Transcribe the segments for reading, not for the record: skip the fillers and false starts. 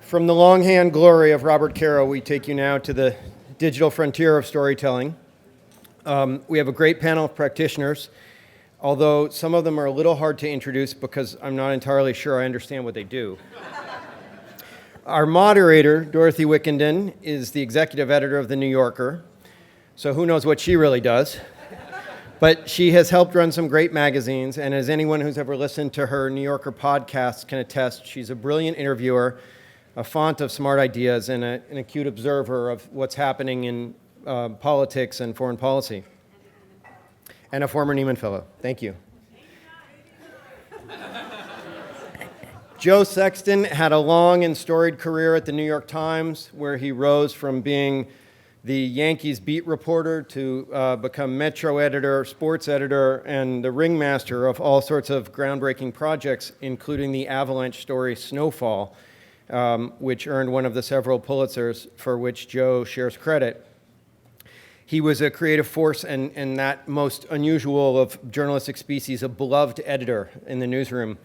From the longhand glory of Robert Caro, we take you now to the digital frontier of storytelling. We have a great panel of practitioners, although some of them are a little hard to introduce because I'm not entirely sure I understand what they do. Our moderator, Dorothy Wickenden, is the executive editor of The New Yorker, so who knows what she really does. But she has helped run some great magazines, and as anyone who's ever listened to her New Yorker podcasts can attest, she's a brilliant interviewer, a font of smart ideas, and an acute observer of what's happening in politics and foreign policy. And a former Nieman Fellow. Thank you. Joe Sexton had a long and storied career at the New York Times, where he rose from being the Yankees beat reporter to become Metro editor, sports editor, and the ringmaster of all sorts of groundbreaking projects, including the avalanche story Snowfall, which earned one of the several Pulitzers for which Joe shares credit. He was a creative force and that most unusual of journalistic species, a beloved editor in the newsroom.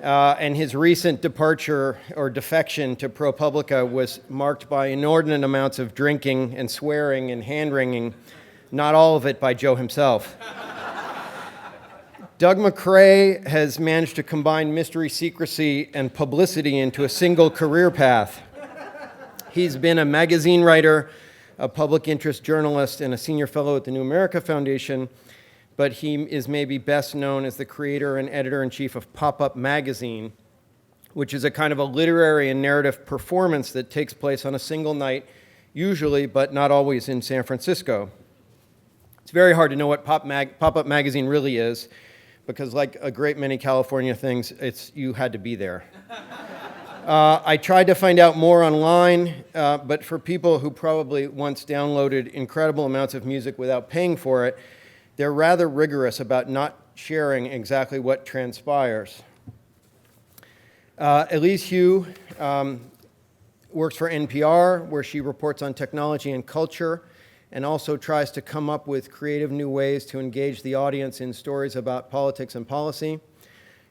And his recent departure or defection to ProPublica was marked by inordinate amounts of drinking and swearing and hand-wringing, not all of it by Joe himself. Doug McGray has managed to combine mystery, secrecy, and publicity into a single career path. He's been a magazine writer, a public interest journalist, and a senior fellow at the New America Foundation, but he is maybe best known as the creator and editor-in-chief of Pop-Up Magazine, which is a kind of a literary and narrative performance that takes place on a single night, usually, but not always, in San Francisco. It's very hard to know what Pop-Up Magazine really is, because like a great many California things, you had to be there. I tried to find out more online, but for people who probably once downloaded incredible amounts of music without paying for it, they're rather rigorous about not sharing exactly what transpires. Elise Hu works for NPR, where she reports on technology and culture, and also tries to come up with creative new ways to engage the audience in stories about politics and policy.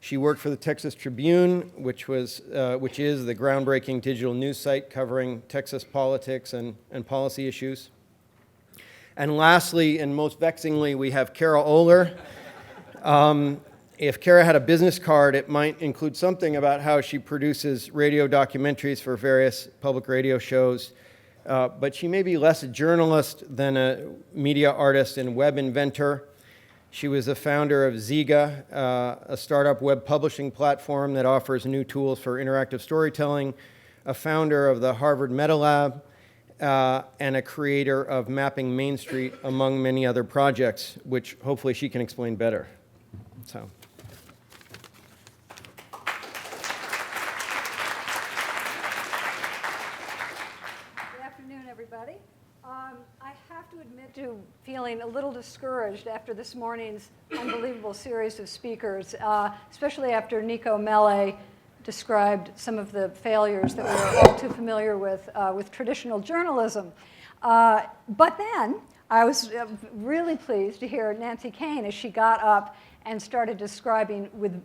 She worked for the Texas Tribune, which is the groundbreaking digital news site covering Texas politics and policy issues. And lastly, and most vexingly, we have Kara Oehler. If Kara had a business card, it might include something about how she produces radio documentaries for various public radio shows. But she may be less a journalist than a media artist and web inventor. She was the founder of Ziga, a startup web publishing platform that offers new tools for interactive storytelling, a founder of the Harvard Meta Lab, and a creator of Mapping Main Street, among many other projects, which hopefully she can explain better. So. Everybody. I have to admit to feeling a little discouraged after this morning's unbelievable series of speakers, especially after Nico Mele described some of the failures that we are all too familiar with traditional journalism. But then I was really pleased to hear Nancy Kane as she got up and started describing with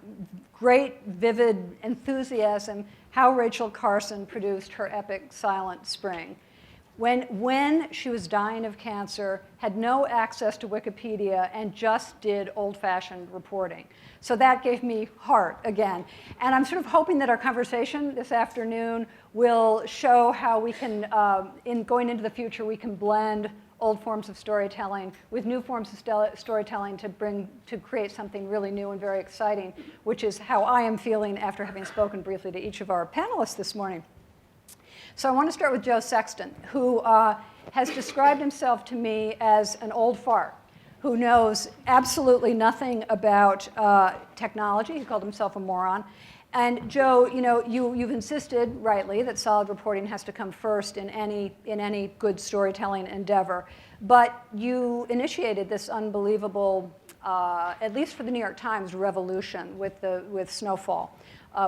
great, vivid enthusiasm how Rachel Carson produced her epic Silent Spring. When she was dying of cancer, had no access to Wikipedia, and just did old-fashioned reporting. So that gave me heart again. And I'm sort of hoping that our conversation this afternoon will show how we can, in going into the future, we can blend old forms of storytelling with new forms of storytelling to create something really new and very exciting, which is how I am feeling after having spoken briefly to each of our panelists this morning. So I want to start with Joe Sexton, who has described himself to me as an old fart, who knows absolutely nothing about technology. He called himself a moron. And Joe, you've insisted, rightly, that solid reporting has to come first in any good storytelling endeavor. But you initiated this unbelievable, at least for the New York Times, revolution with Snowfall.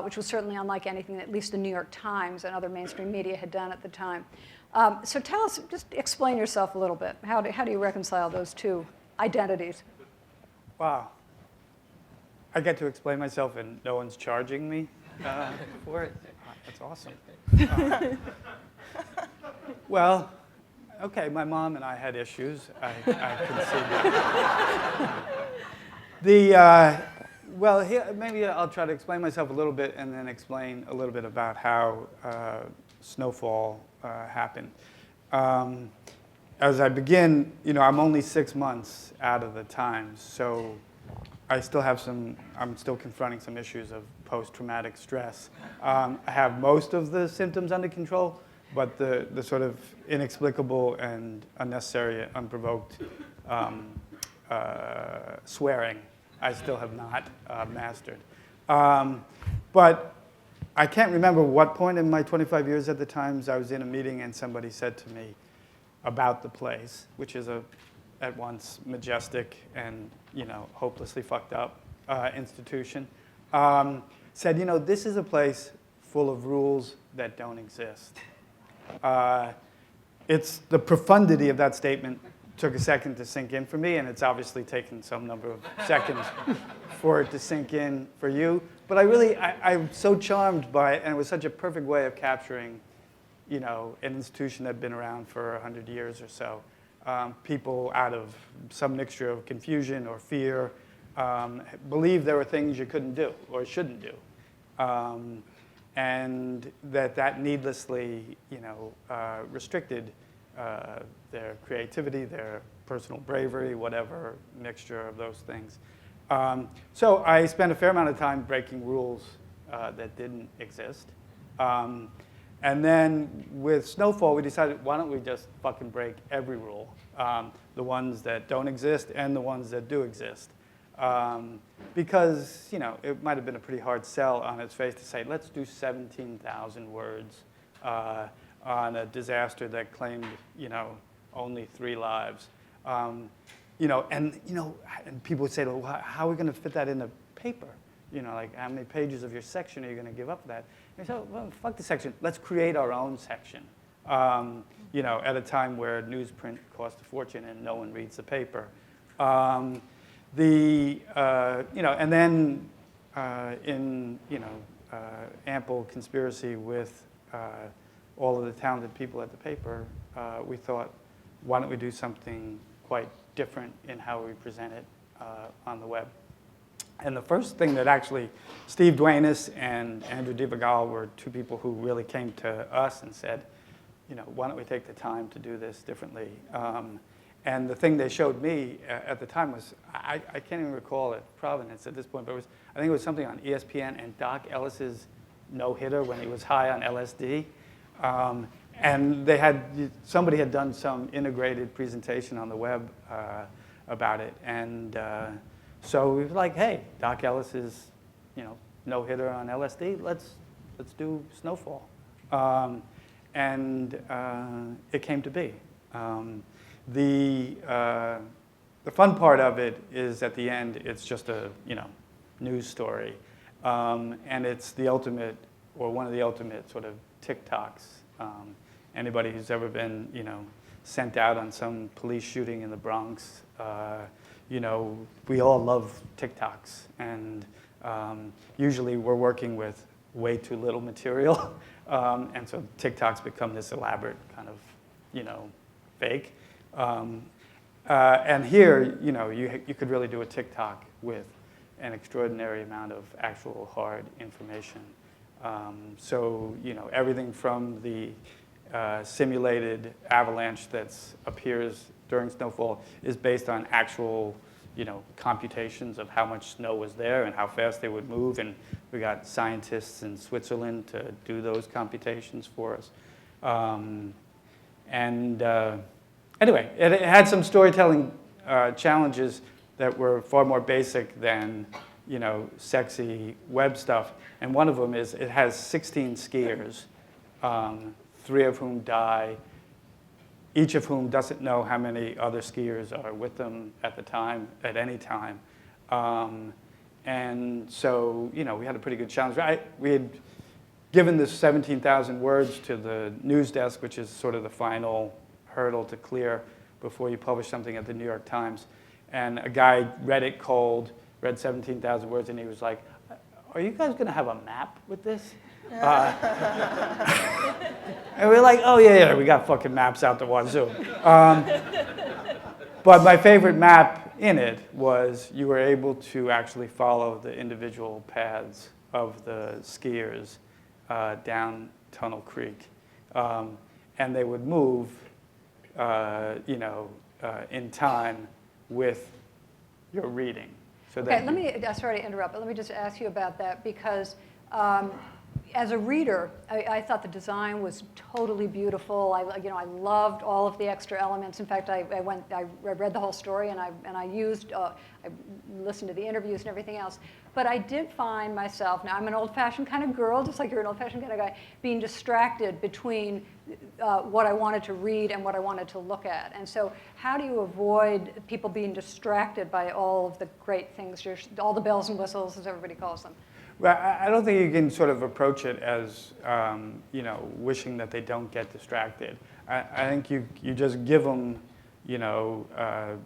Which was certainly unlike anything that at least the New York Times and other mainstream media had done at the time. So tell us, just explain yourself a little bit. How do you reconcile those two identities? Wow. I get to explain myself and no one's charging me for it. That's awesome. Well, okay, my mom and I had issues. I concede that. Well, here, maybe I'll try to explain myself a little bit and then explain a little bit about how snowfall happened. As I begin, I'm only 6 months out of the Times, so I'm still confronting some issues of post-traumatic stress. I have most of the symptoms under control, but the sort of inexplicable and unnecessary, unprovoked swearing, I still have not mastered. But I can't remember what point in my 25 years at the Times I was in a meeting and somebody said to me about the place, which is at once majestic and hopelessly fucked up institution, said, this is a place full of rules that don't exist. It's the profundity of that statement took a second to sink in for me, and it's obviously taken some number of seconds for it to sink in for you. But I'm so charmed by it, and it was such a perfect way of capturing, an institution that had been around for 100 years or so. People out of some mixture of confusion or fear believed there were things you couldn't do or shouldn't do. And that needlessly, restricted their creativity, their personal bravery, whatever mixture of those things. So I spent a fair amount of time breaking rules that didn't exist. And then with Snowfall, we decided, why don't we just fucking break every rule? The ones that don't exist and the ones that do exist. Because, it might have been a pretty hard sell on its face to say, let's do 17,000 words on a disaster that claimed, only 3 lives. And people would say, well, how are we going to fit that in the paper? Like, how many pages of your section are you going to give up for that? And so, well, fuck the section. Let's create our own section. At a time where newsprint costs a fortune and no one reads the paper. And then in ample conspiracy with all of the talented people at the paper, we thought, why don't we do something quite different in how we present it on the web? And the first thing that actually, Steve Dwanis and Andrew Divagal were 2 people who really came to us and said, why don't we take the time to do this differently? And the thing they showed me at the time was, I can't even recall it, Provenance at this point, but I think it was something on ESPN and Doc Ellis's no-hitter when he was high on LSD. And somebody had done some integrated presentation on the web about it. And so we were like, hey, Doc Ellis is, no-hitter on LSD. Let's do Snowfall. And it came to be. The fun part of it is at the end, it's just a news story, and it's the ultimate, or one of the ultimate sort of TikToks. Anybody who's ever been sent out on some police shooting in the Bronx, we all love TikToks, and usually we're working with way too little material, and so TikToks become this elaborate kind of fake. And here, you could really do a TikTok with an extraordinary amount of actual hard information. So, everything from the simulated avalanche that appears during snowfall is based on actual, computations of how much snow was there and how fast they would move. And we got scientists in Switzerland to do those computations for us. Anyway, it had some storytelling challenges that were far more basic than, sexy web stuff. And one of them is it has 16 skiers, 3 of whom die, each of whom doesn't know how many other skiers are with them at any time. And so, we had a pretty good challenge. We had given this 17,000 words to the news desk, which is sort of the final hurdle to clear before you publish something at the New York Times. And a guy read it cold, read 17,000 words, and he was like, are you guys going to have a map with this? And we're like, oh yeah, we got fucking maps out the wazoo. But my favorite map in it was you were able to actually follow the individual paths of the skiers down Tunnel Creek. And they would move, in time with your reading. So Okay, let me, sorry to interrupt, but let me just ask you about that because as a reader, I thought the design was totally beautiful. I loved all of the extra elements. In fact, I read the whole story and I listened to the interviews and everything else. But I did find myself, now I'm an old-fashioned kind of girl, just like you're an old-fashioned kind of guy, being distracted between what I wanted to read and what I wanted to look at. And so how do you avoid people being distracted by all of the great things, all the bells and whistles, as everybody calls them? Well, I don't think you can sort of approach it as, wishing that they don't get distracted. I think you just give them,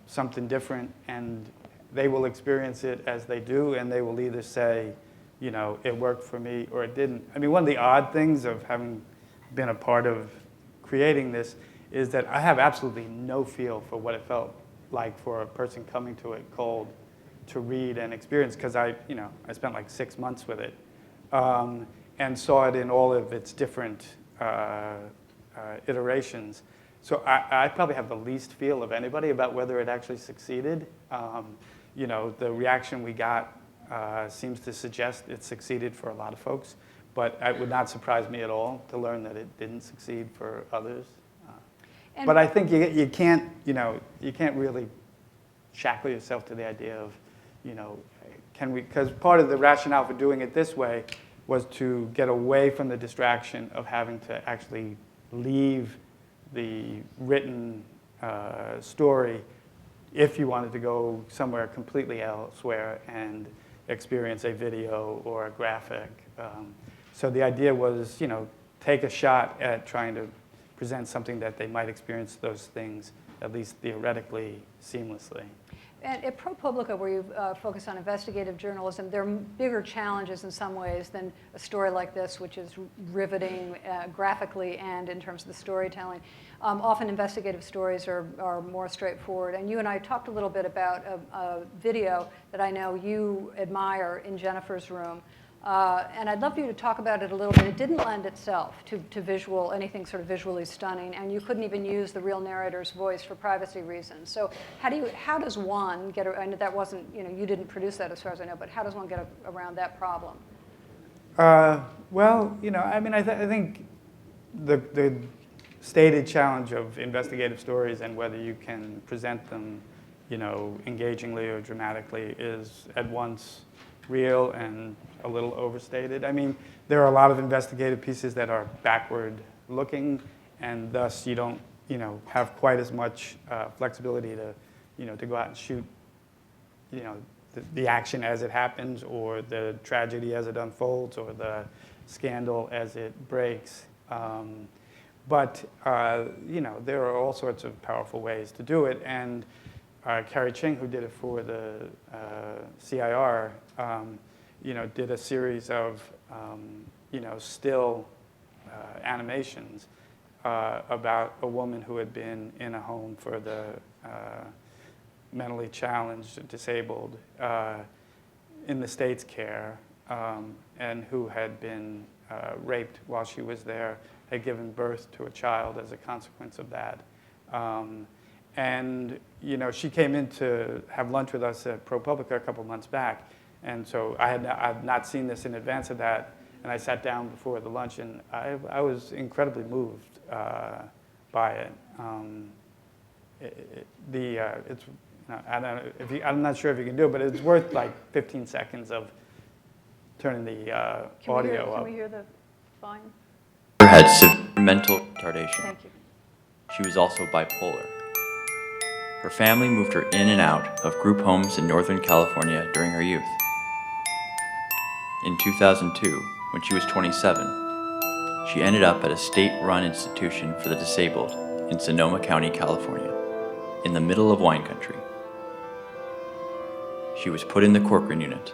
something different, and they will experience it as they do, and they will either say, it worked for me or it didn't. I mean, one of the odd things of having been a part of creating this is that I have absolutely no feel for what it felt like for a person coming to it cold to read and experience, because I spent like 6 months with it and saw it in all of its different iterations. So I probably have the least feel of anybody about whether it actually succeeded. The reaction we got seems to suggest it succeeded for a lot of folks, but it would not surprise me at all to learn that it didn't succeed for others. But I think you can't really shackle yourself to the idea of, can we, because part of the rationale for doing it this way was to get away from the distraction of having to actually leave the written story if you wanted to go somewhere completely elsewhere and experience a video or a graphic. So the idea was, take a shot at trying to present something that they might experience those things, at least theoretically, seamlessly. And at ProPublica, where you focus on investigative journalism, there are bigger challenges in some ways than a story like this, which is riveting graphically and in terms of the storytelling. Often investigative stories are more straightforward. And you and I talked a little bit about a video that I know you admire in Jennifer's room. And I'd love you to talk about it a little bit. It didn't lend itself to visual, anything sort of visually stunning, and you couldn't even use the real narrator's voice for privacy reasons. So how does one get, I know that wasn't, you didn't produce that as far as I know, but how does one get around that problem? Well, I think the stated challenge of investigative stories and whether you can present them, engagingly or dramatically is at once real and a little overstated. I mean, there are a lot of investigative pieces that are backward looking, and thus you don't, have quite as much flexibility to go out and shoot, the action as it happens, or the tragedy as it unfolds, or the scandal as it breaks. But there are all sorts of powerful ways to do it, and Carrie Ching, who did it for the CIR, did a series of, still animations about a woman who had been in a home for the mentally challenged, disabled, in the state's care, and who had been raped while she was there, had given birth to a child as a consequence of that. And she came in to have lunch with us at ProPublica a couple months back, and so I had not seen this in advance of that, and I sat down before the lunch, and I was incredibly moved by it. It's I don't know if I'm not sure if you can do it, but it's worth like 15 seconds of turning the audio up. Can we hear the volume? Had severe mental retardation. Thank you. She was also bipolar. Her family moved her in and out of group homes in Northern California during her youth. In 2002, when she was 27, she ended up at a state-run institution for the disabled in Sonoma County, California, in the middle of wine country. She was put in the Corcoran unit,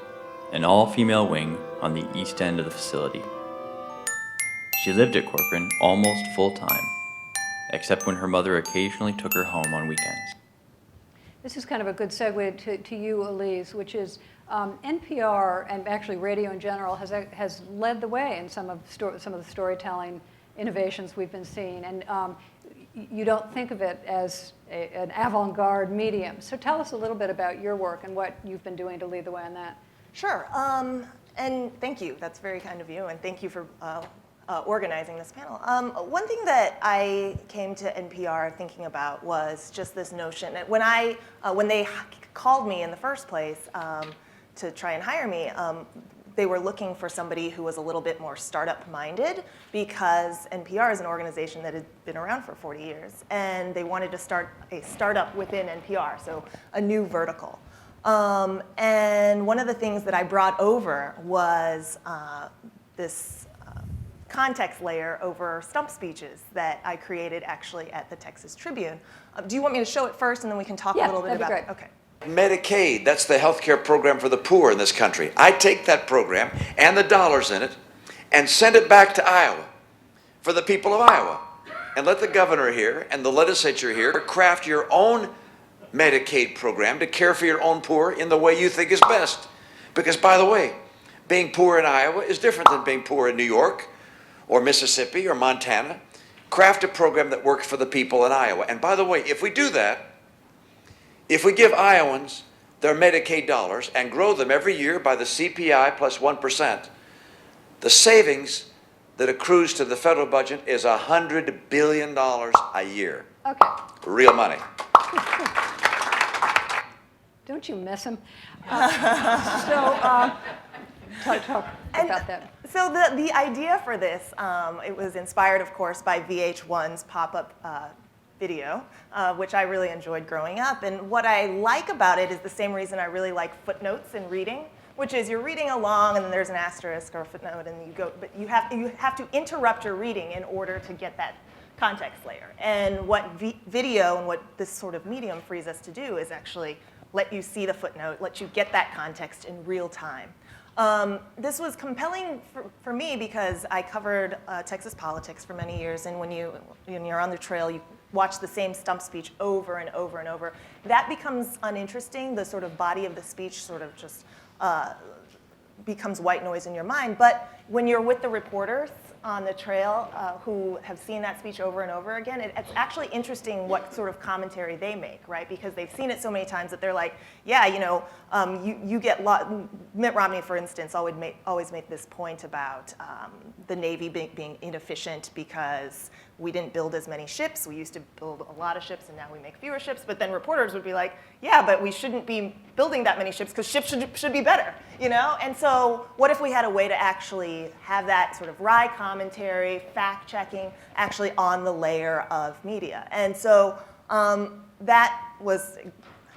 an all-female wing on the east end of the facility. She lived at Corcoran almost full-time, except when her mother occasionally took her home on weekends. This is kind of a good segue to you, Elise, which is NPR, and actually radio in general, has led the way in some of the storytelling innovations we've been seeing. And you don't think of it as an avant-garde medium. So tell us a little bit about your work and what you've been doing to lead the way on that. Sure. And thank you. That's very kind of you. And thank you for organizing this panel. One thing that I came to NPR thinking about was just this notion that when they called me in the first place to try and hire me, they were looking for somebody who was a little bit more startup-minded, because NPR is an organization that had been around for 40 years, and they wanted to start a startup within NPR, so a new vertical. And one of the things that I brought over was this context layer over stump speeches that I created actually at the Texas Tribune. Do you want me to show it first, and then we can talk a little bit about it? Okay. Medicaid, that's the health care program for the poor in this country. I take that program and the dollars in it and send it back to Iowa for the people of Iowa. And let the governor here and the legislature here craft your own Medicaid program to care for your own poor in the way you think is best. Because, by the way, being poor in Iowa is different than being poor in New York or Mississippi or Montana. Craft a program that works for the people in Iowa. And by the way, if we do that, if we give Iowans their Medicaid dollars and grow them every year by the CPI plus 1%, the savings that accrues to the federal budget is $100 billion a year. Okay. Real money. Don't you miss him? Talk about that. So the idea for this, it was inspired, of course, by VH1's pop-up video, which I really enjoyed growing up. And what I like about it is the same reason I really like footnotes in reading, which is you're reading along and then there's an asterisk or a footnote and you go, but you have to interrupt your reading in order to get that context layer. And what video and what this sort of medium frees us to do is actually let you see the footnote, let you get that context in real time. This was compelling for me because I covered Texas politics for many years, and when you're on the trail, you watch the same stump speech over and over and over. That becomes uninteresting. The sort of body of the speech sort of just becomes white noise in your mind. But when you're with the reporters on the trail who have seen that speech over and over again, it's actually interesting what sort of commentary they make, right? Because they've seen it so many times that they're like, yeah, you get Mitt Romney, for instance, always make this point about the Navy being inefficient because we didn't build as many ships. We used to build a lot of ships, and now we make fewer ships. But then reporters would be like, yeah, but we shouldn't be building that many ships because ships should be better, And so what if we had a way to actually have that sort of wry commentary, fact-checking, actually on the layer of media? And so that was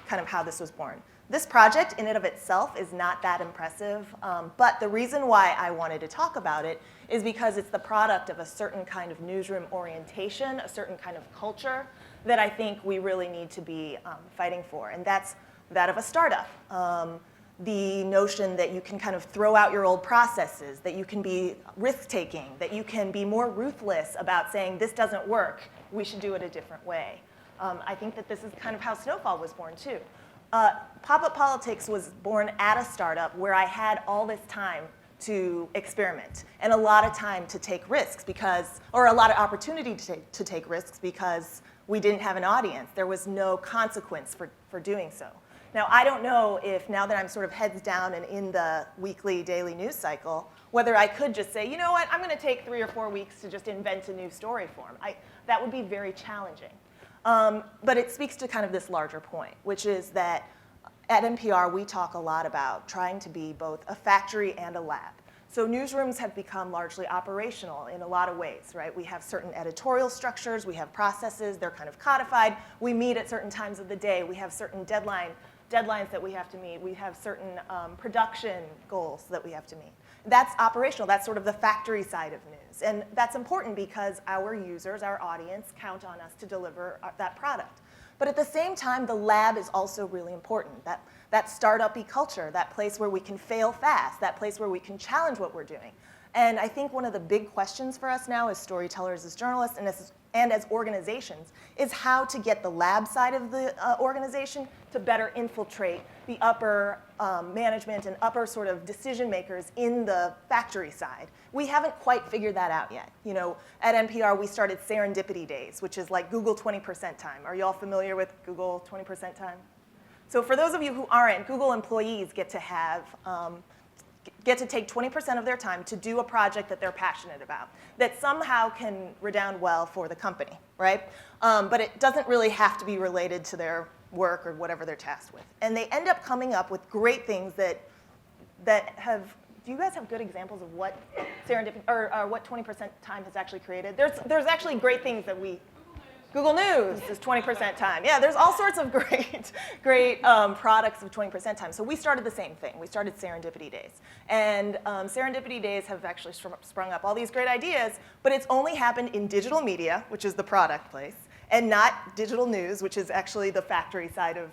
kind of how this was born. This project in and of itself is not that impressive, but the reason why I wanted to talk about it is because it's the product of a certain kind of newsroom orientation, a certain kind of culture that I think we really need to be fighting for, and that's that of a startup. The notion that you can kind of throw out your old processes, that you can be risk-taking, that you can be more ruthless about saying this doesn't work, we should do it a different way. I think that this is kind of how Snowfall was born too. Pop-Up Politics was born at a startup where I had all this time to experiment and a lot of time to take risks or a lot of opportunity to take risks because we didn't have an audience. There was no consequence for doing so. Now, I don't know if now that I'm sort of heads down and in the weekly, daily news cycle, whether I could just say, you know what, I'm going to take 3 or 4 weeks to just invent a new story form. That would be very challenging. But it speaks to kind of this larger point, which is that at NPR, we talk a lot about trying to be both a factory and a lab. So newsrooms have become largely operational in a lot of ways, right? We have certain editorial structures, we have processes, they're kind of codified. We meet at certain times of the day. We have certain deadlines that we have to meet. We have certain production goals that we have to meet. That's operational. That's sort of the factory side of news. And that's important because our users, our audience, count on us to deliver that product. But at the same time, the lab is also really important. That startup-y culture, that place where we can fail fast, that place where we can challenge what we're doing. And I think one of the big questions for us now as storytellers, as journalists, and as organizations is how to get the lab side of the organization to better infiltrate the upper management and upper sort of decision makers in the factory side. We haven't quite figured that out yet. You know, at NPR, we started Serendipity Days, which is like Google 20% time. Are you all familiar with Google 20% time? So for those of you who aren't, Google employees get to take 20% of their time to do a project that they're passionate about, that somehow can redound well for the company, right? But it doesn't really have to be related to their work or whatever they're tasked with. And they end up coming up with great things that have, do you guys have good examples of what serendipity, or what 20% time has actually created? There's actually great things that Google News is 20% time. Yeah, there's all sorts of great products of 20% time. So we started the same thing. We started Serendipity Days. And Serendipity Days have actually sprung up all these great ideas, but it's only happened in digital media, which is the product place, and not digital news, which is actually the factory side of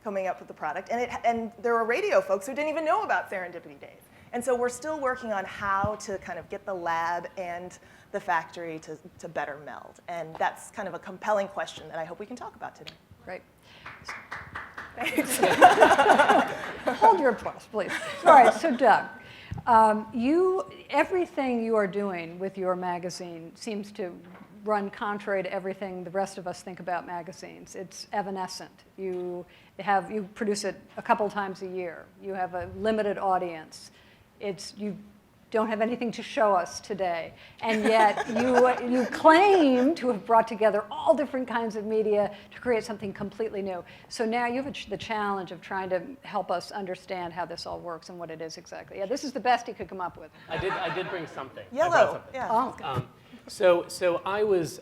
coming up with the product. And there were radio folks who didn't even know about Serendipity Days. And so we're still working on how to kind of get the lab and the factory to better meld. And that's kind of a compelling question that I hope we can talk about today. Great. Thanks. Hold your applause, please. All right, so Doug, everything you are doing with your magazine seems to run contrary to everything the rest of us think about magazines. It's evanescent. You produce it a couple times a year. You have a limited audience. You don't have anything to show us today. And yet you claim to have brought together all different kinds of media to create something completely new. So now you have the challenge of trying to help us understand how this all works and what it is exactly. Yeah, this is the best he could come up with. I did bring something. Yellow, yeah. Oh. So I was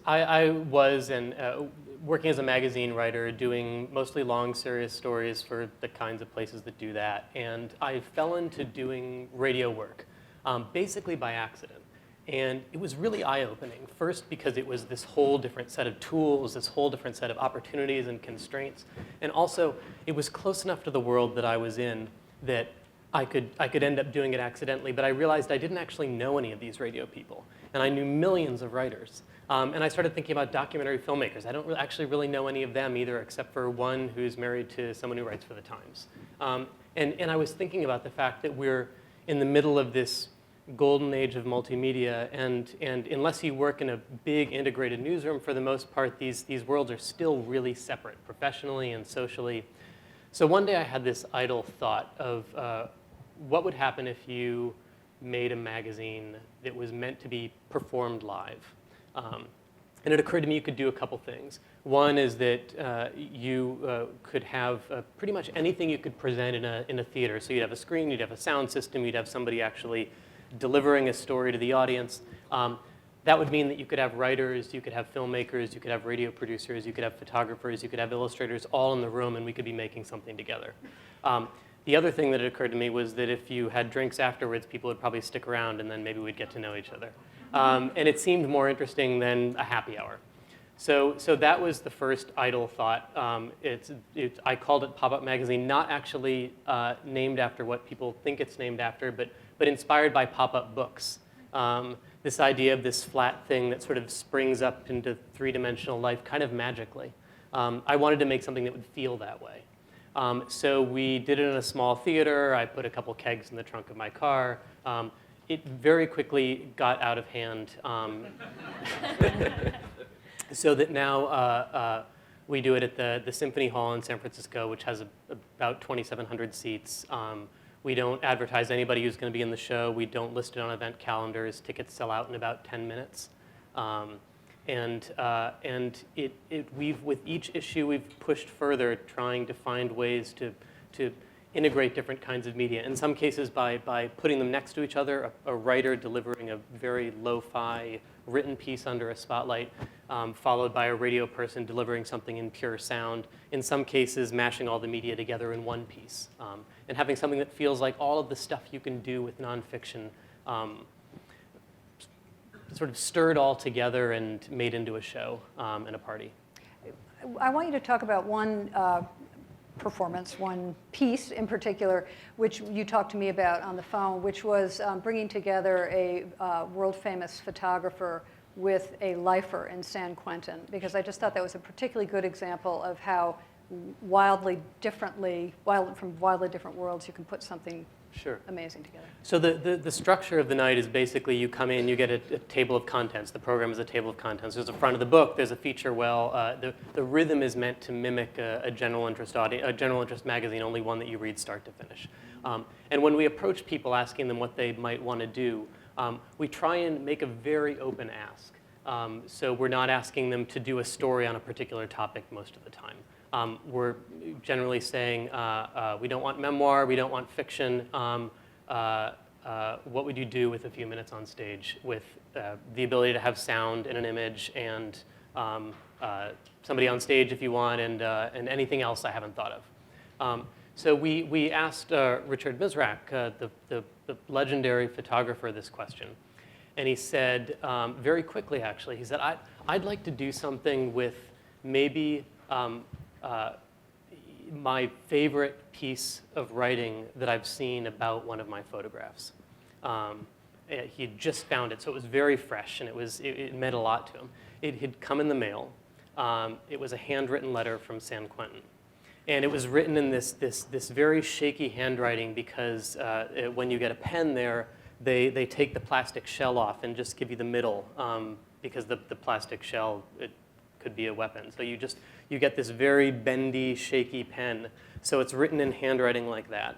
working as a magazine writer, doing mostly long, serious stories for the kinds of places that do that. And I fell into doing radio work, basically by accident. And it was really eye-opening. First, because it was this whole different set of tools, this whole different set of opportunities and constraints. And also, it was close enough to the world that I was in that I could end up doing it accidentally, but I realized I didn't actually know any of these radio people. And I knew millions of writers. And I started thinking about documentary filmmakers. I don't actually really know any of them either, except for one who's married to someone who writes for the Times. And I was thinking about the fact that we're in the middle of this golden age of multimedia, and unless you work in a big integrated newsroom, for the most part, these worlds are still really separate, professionally and socially. So one day I had this idle thought of what would happen if you made a magazine that was meant to be performed live. And it occurred to me you could do a couple things. One is that you could have pretty much anything you could present in a theater. So you'd have a screen, you'd have a sound system, you'd have somebody actually delivering a story to the audience. That would mean that you could have writers, you could have filmmakers, you could have radio producers, you could have photographers, you could have illustrators all in the room, and we could be making something together. The other thing that occurred to me was that if you had drinks afterwards, people would probably stick around, and then maybe we'd get to know each other. And it seemed more interesting than a happy hour. So that was the first idle thought. I called it Pop-Up Magazine, not actually named after what people think it's named after, but inspired by pop-up books. This idea of this flat thing that sort of springs up into three-dimensional life kind of magically. I wanted to make something that would feel that way. So we did it in a small theater. I put a couple kegs in the trunk of my car. It very quickly got out of hand, so that now we do it at the Symphony Hall in San Francisco, which has about 2,700 seats. We don't advertise anybody who's going to be in the show. We don't list it on event calendars. Tickets sell out in about 10 minutes. With each issue, we've pushed further, trying to find ways to integrate different kinds of media. In some cases, by putting them next to each other, a writer delivering a very lo-fi written piece under a spotlight, followed by a radio person delivering something in pure sound. In some cases, mashing all the media together in one piece, and having something that feels like all of the stuff you can do with nonfiction sort of stirred all together and made into a show and a party. I want you to talk about one performance, one piece in particular, which you talked to me about on the phone, which was bringing together a world-famous photographer with a lifer in San Quentin, because I just thought that was a particularly good example of how from wildly different worlds you can put something Sure. amazing together. So the structure of the night is basically you come in, you get a table of contents. The program is a table of contents. There's a front of the book. There's a feature well. The rhythm is meant to mimic a general interest magazine, only one that you read start to finish. And when we approach people asking them what they might want to do, we try and make a very open ask. So we're not asking them to do a story on a particular topic most of the time. We're generally saying, we don't want memoir, we don't want fiction. What would you do with a few minutes on stage with the ability to have sound and an image and somebody on stage if you want and anything else I haven't thought of. So we asked Richard Mizrak, the legendary photographer, this question. And he said, very quickly actually, he said, I'd like to do something with maybe my favorite piece of writing that I've seen about one of my photographs. He had just found it, so it was very fresh, and it meant a lot to him. It had come in the mail. It was a handwritten letter from San Quentin. And it was written in this very shaky handwriting because when you get a pen there, they take the plastic shell off and just give you the middle because the plastic shell, it could be a weapon. So you get this very bendy, shaky pen. So it's written in handwriting like that.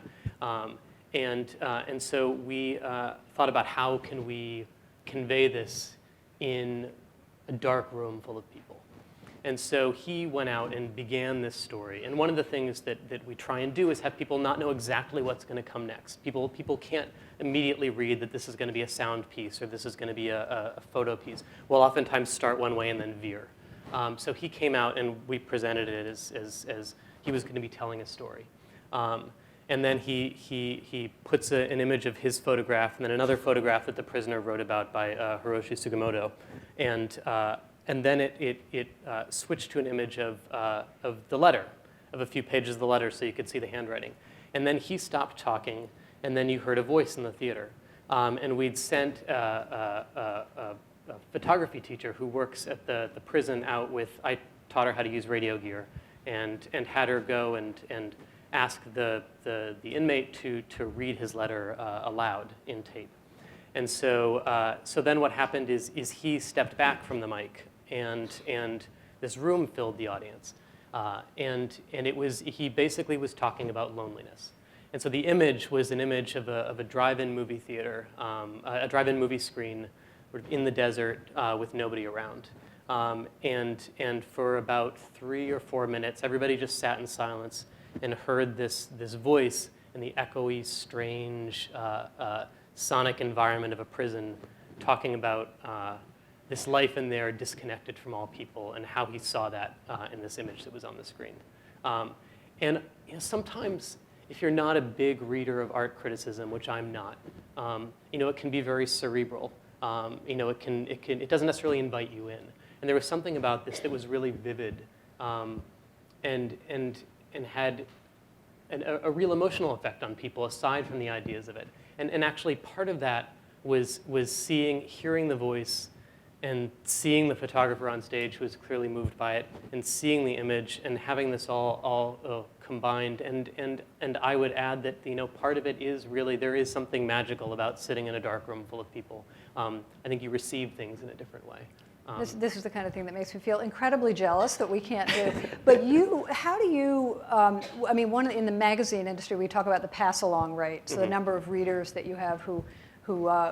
And so we thought about how can we convey this in a dark room full of people. And so he went out and began this story. And one of the things that we try and do is have people not know exactly what's going to come next. People can't immediately read that this is going to be a sound piece or this is going to be a photo piece. We'll oftentimes start one way and then veer. So he came out and we presented it as he was going to be telling a story. And then he puts an image of his photograph and then another photograph that the prisoner wrote about by Hiroshi Sugimoto. And then it switched to an image of the letter, of a few pages of the letter so you could see the handwriting. And then he stopped talking, and then you heard a voice in the theater. And we'd sent a photography teacher who works at the prison out with, I taught her how to use radio gear, and had her go and ask the inmate to read his letter aloud in tape. And so then what happened is he stepped back from the mic, and this room filled the audience. And he basically was talking about loneliness. And so the image was an image of a drive-in movie theater, a drive-in movie screen in the desert with nobody around. And for about 3 or 4 minutes, everybody just sat in silence and heard this voice in the echoey, strange, sonic environment of a prison talking about this life in there disconnected from all people and how he saw that in this image that was on the screen. And sometimes if you're not a big reader of art criticism, which I'm not, it can be very cerebral. It doesn't necessarily invite you in. And there was something about this that was really vivid and had a real emotional effect on people aside from the ideas of it. And actually part of that was hearing the voice and seeing the photographer on stage who was clearly moved by it and seeing the image and having this all combined. And I would add that part of it is really there is something magical about sitting in a dark room full of people. I think you receive things in a different way. This is the kind of thing that makes me feel incredibly jealous that we can't do. But how do you, in the magazine industry, we talk about the pass-along rate, so the number of readers that you have who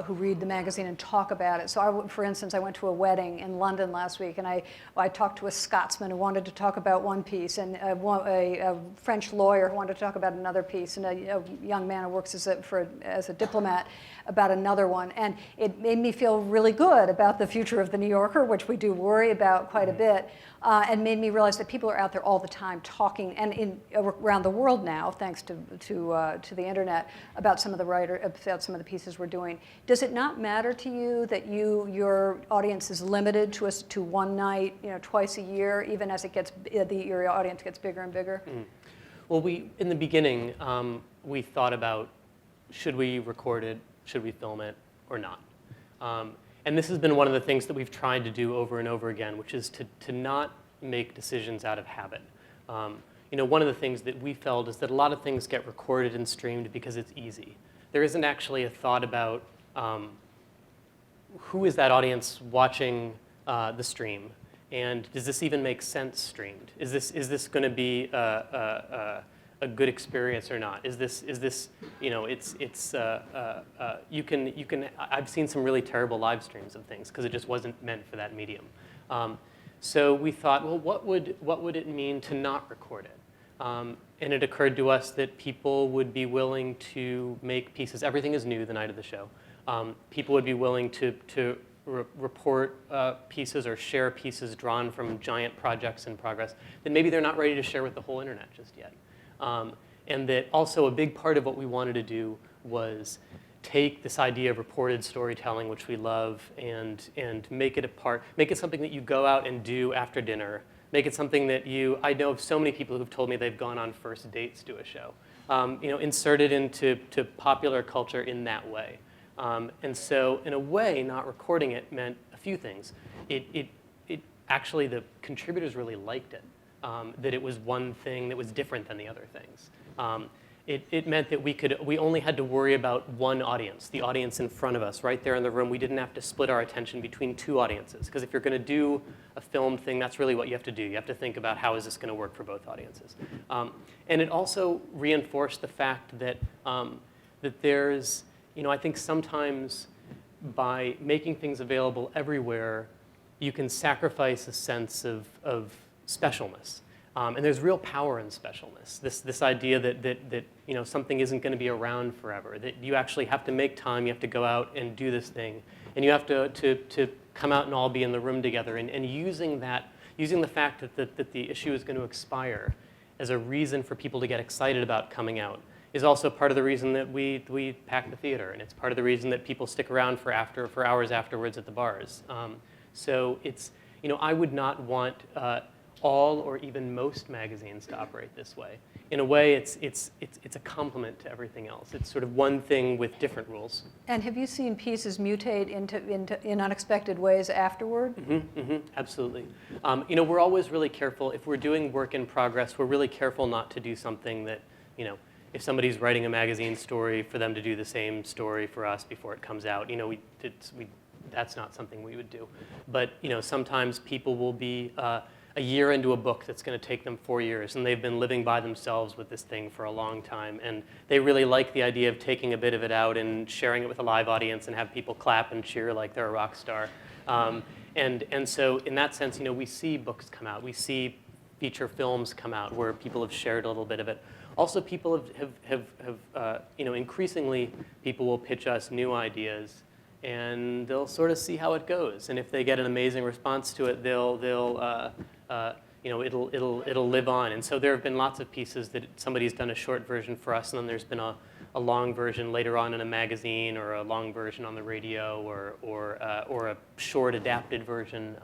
read the magazine and talk about it. So for instance, I went to a wedding in London last week, and I talked to a Scotsman who wanted to talk about one piece, and a French lawyer who wanted to talk about another piece, and a young man who works as a diplomat about another one. And it made me feel really good about the future of the New Yorker, which we do worry about quite a bit, and made me realize that people are out there all the time talking, and around the world now, thanks to the internet, about some of the pieces we're doing. doing. Does it not matter to you that your audience is limited to one night, twice a year, even as your audience gets bigger and bigger? Well, in the beginning, we thought about, should we record it, should we film it, or not? And this has been one of the things that we've tried to do over and over again, which is to not make decisions out of habit. One of the things that we felt is that a lot of things get recorded and streamed because it's easy. There isn't actually a thought about who is that audience watching the stream, and does this even make sense streamed? Is this going to be a good experience or not? Is this you can I've seen some really terrible live streams of things because it just wasn't meant for that medium. So we thought, well, what would it mean to not record it? And it occurred to us that people would be willing to make pieces. Everything is new the night of the show. People would be willing to report pieces or share pieces drawn from giant projects in progress that maybe they're not ready to share with the whole internet just yet. And that also a big part of what we wanted to do was take this idea of reported storytelling, which we love, and make it something that you go out and do after dinner. Make it something that I know of so many people who've told me they've gone on first dates to a show. Insert it into popular culture in that way. And so in a way, not recording it meant a few things. It actually, the contributors really liked it. That it was one thing that was different than the other things. It meant that we only had to worry about one audience, the audience in front of us, right there in the room. We didn't have to split our attention between two audiences, because if you're going to do a filmed thing, that's really what you have to do. You have to think about how is this going to work for both audiences. And it also reinforced the fact that that there's, I think sometimes by making things available everywhere, you can sacrifice a sense of specialness. And there's real power in specialness. This idea that something isn't going to be around forever. That you actually have to make time. You have to go out and do this thing, and you have to come out and all be in the room together. And using the fact that the issue is going to expire as a reason for people to get excited about coming out is also part of the reason that we pack the theater, and it's part of the reason that people stick around for hours afterwards at the bars. So it's I would not want all or even most magazines to operate this way. In a way, it's a complement to everything else. It's sort of one thing with different rules. And have you seen pieces mutate in unexpected ways afterward? Absolutely. We're always really careful. If we're doing work in progress, we're really careful not to do something that, if somebody's writing a magazine story, for them to do the same story for us before it comes out. That's not something we would do. But sometimes people will be a year into a book that's going to take them 4 years, and they've been living by themselves with this thing for a long time, and they really like the idea of taking a bit of it out and sharing it with a live audience and have people clap and cheer like they're a rock star. And so in that sense, we see books come out. We see feature films come out where people have shared a little bit of it. Also, people have increasingly people will pitch us new ideas, and they'll sort of see how it goes. And if they get an amazing response to it, it'll live on. And so there have been lots of pieces that somebody's done a short version for us, and then there's been a long version later on in a magazine, or a long version on the radio, or a short adapted version.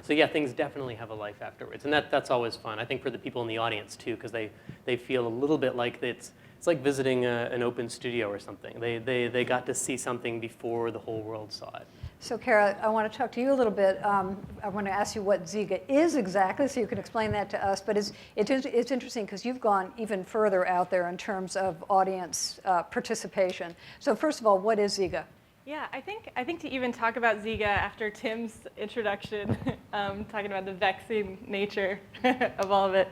So yeah, things definitely have a life afterwards, and that's always fun. I think for the people in the audience too, because they feel a little bit like it's like visiting an open studio or something. They got to see something before the whole world saw it. So Kara, I want to talk to you a little bit. I want to ask you what Ziga is exactly, so you can explain that to us. But it's interesting because you've gone even further out there in terms of audience participation. So first of all, what is Ziga? Yeah, I think to even talk about Ziga after Tim's introduction, talking about the vexing nature of all of it,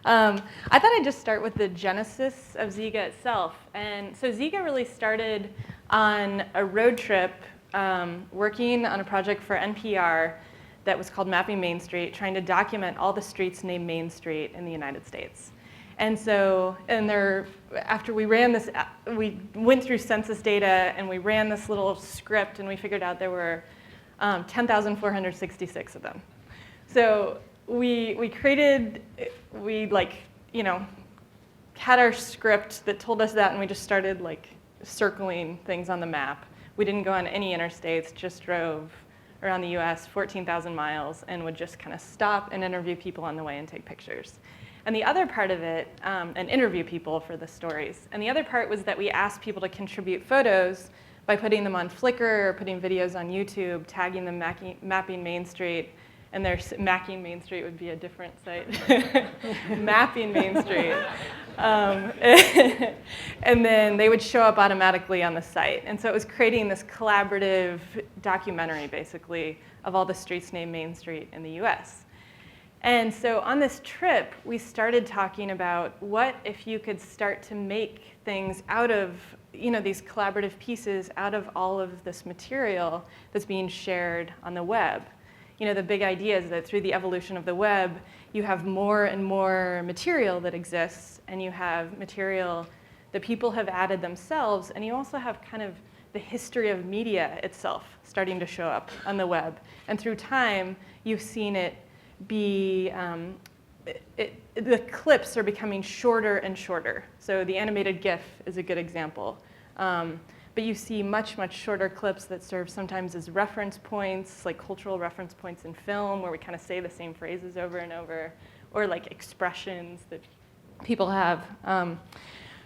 I thought I'd just start with the genesis of Ziga itself. And so Ziga really started on a road trip working on a project for NPR that was called Mapping Main Street, trying to document all the streets named Main Street in the United States. And so, after we ran this, we went through census data and we ran this little script, and we figured out there were 10,466 of them. So we had our script that told us that, and we just started circling things on the map. We didn't go on any interstates, just drove around the US 14,000 miles and would just kind of stop and interview people on the way and take pictures. And the other part of it, and interview people for the stories. And the other part was that we asked people to contribute photos by putting them on Flickr or putting videos on YouTube, tagging them mapping Main Street. And their Macking Main Street would be a different site. Mapping Main Street. And then they would show up automatically on the site. And so it was creating this collaborative documentary, basically, of all the streets named Main Street in the US. And so on this trip, we started talking about what if you could start to make things out of these collaborative pieces out of all of this material that's being shared on the web. The big idea is that through the evolution of the web, you have more and more material that exists, and you have material that people have added themselves, and you also have kind of the history of media itself starting to show up on the web. And through time, you've seen it be, the clips are becoming shorter and shorter. So the animated GIF is a good example. But you see much, much shorter clips that serve sometimes as reference points, like cultural reference points in film, where we kind of say the same phrases over and over, or like expressions that people have.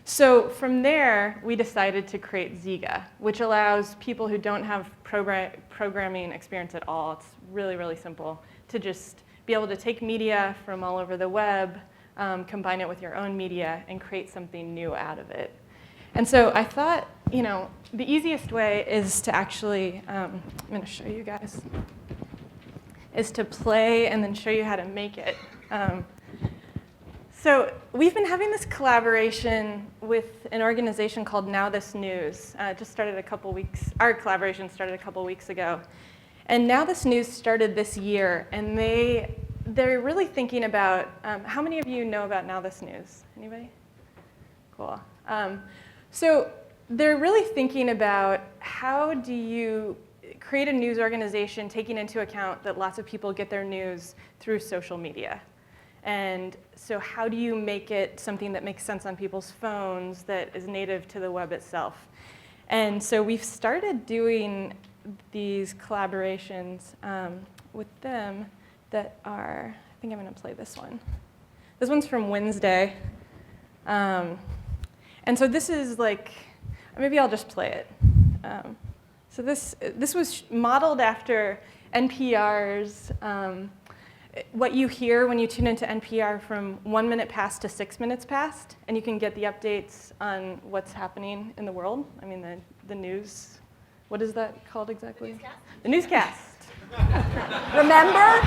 So from there, we decided to create Ziga, which allows people who don't have programming experience at all, it's really, really simple, to just be able to take media from all over the web, combine it with your own media, and create something new out of it. And so I thought, the easiest way is to actually, I'm going to show you guys, is to play and then show you how to make it. So we've been having this collaboration with an organization called Now This News. Just started a couple weeks, our collaboration started a couple weeks ago. And Now This News started this year, and they're really thinking about, how many of you know about Now This News? Anybody? Cool. So they're really thinking about how do you create a news organization taking into account that lots of people get their news through social media. And so how do you make it something that makes sense on people's phones, that is native to the web itself? And so we've started doing these collaborations with them that are, I think I'm going to play this one. This one's from Wednesday. And so this is like, maybe I'll just play it. So this was modeled after NPR's, what you hear when you tune into NPR from 1 minute past to 6 minutes past, and you can get the updates on what's happening in the world. I mean, the news, what is that called exactly? The newscast. Remember?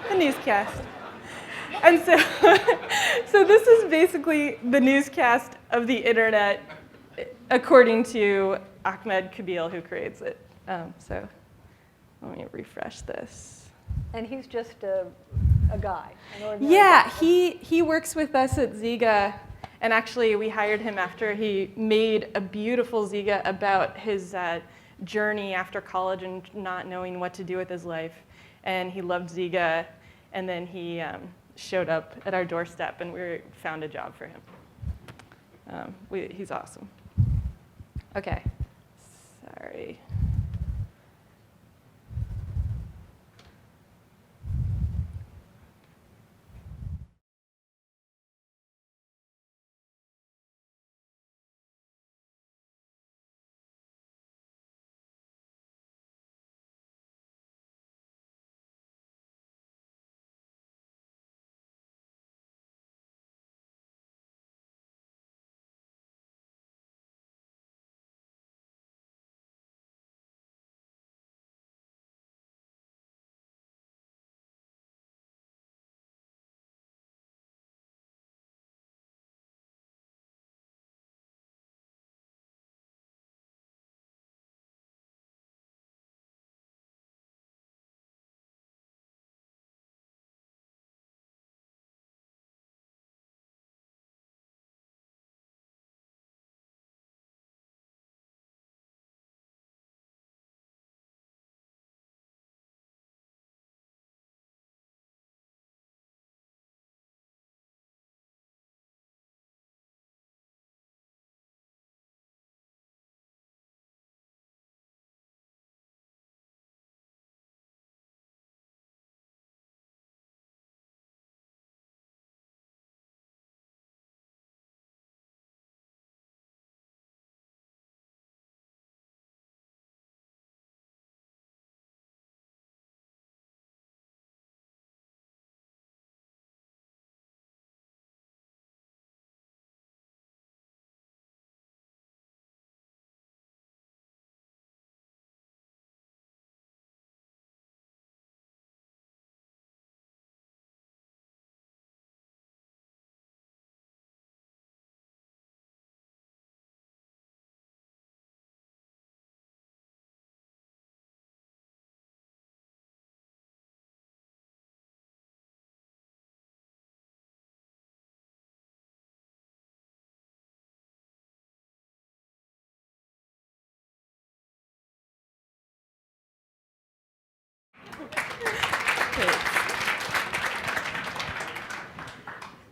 The newscast. And so this is basically the newscast of the internet, according to Ahmed Kabil, who creates it. So let me refresh this. And he's just a guy, an ordinary Yeah, guy. he works with us at Ziga, and actually we hired him after he made a beautiful Ziga about his journey after college and not knowing what to do with his life. And he loved Ziga, and then he showed up at our doorstep, and we found a job for him. He's awesome. Okay, sorry.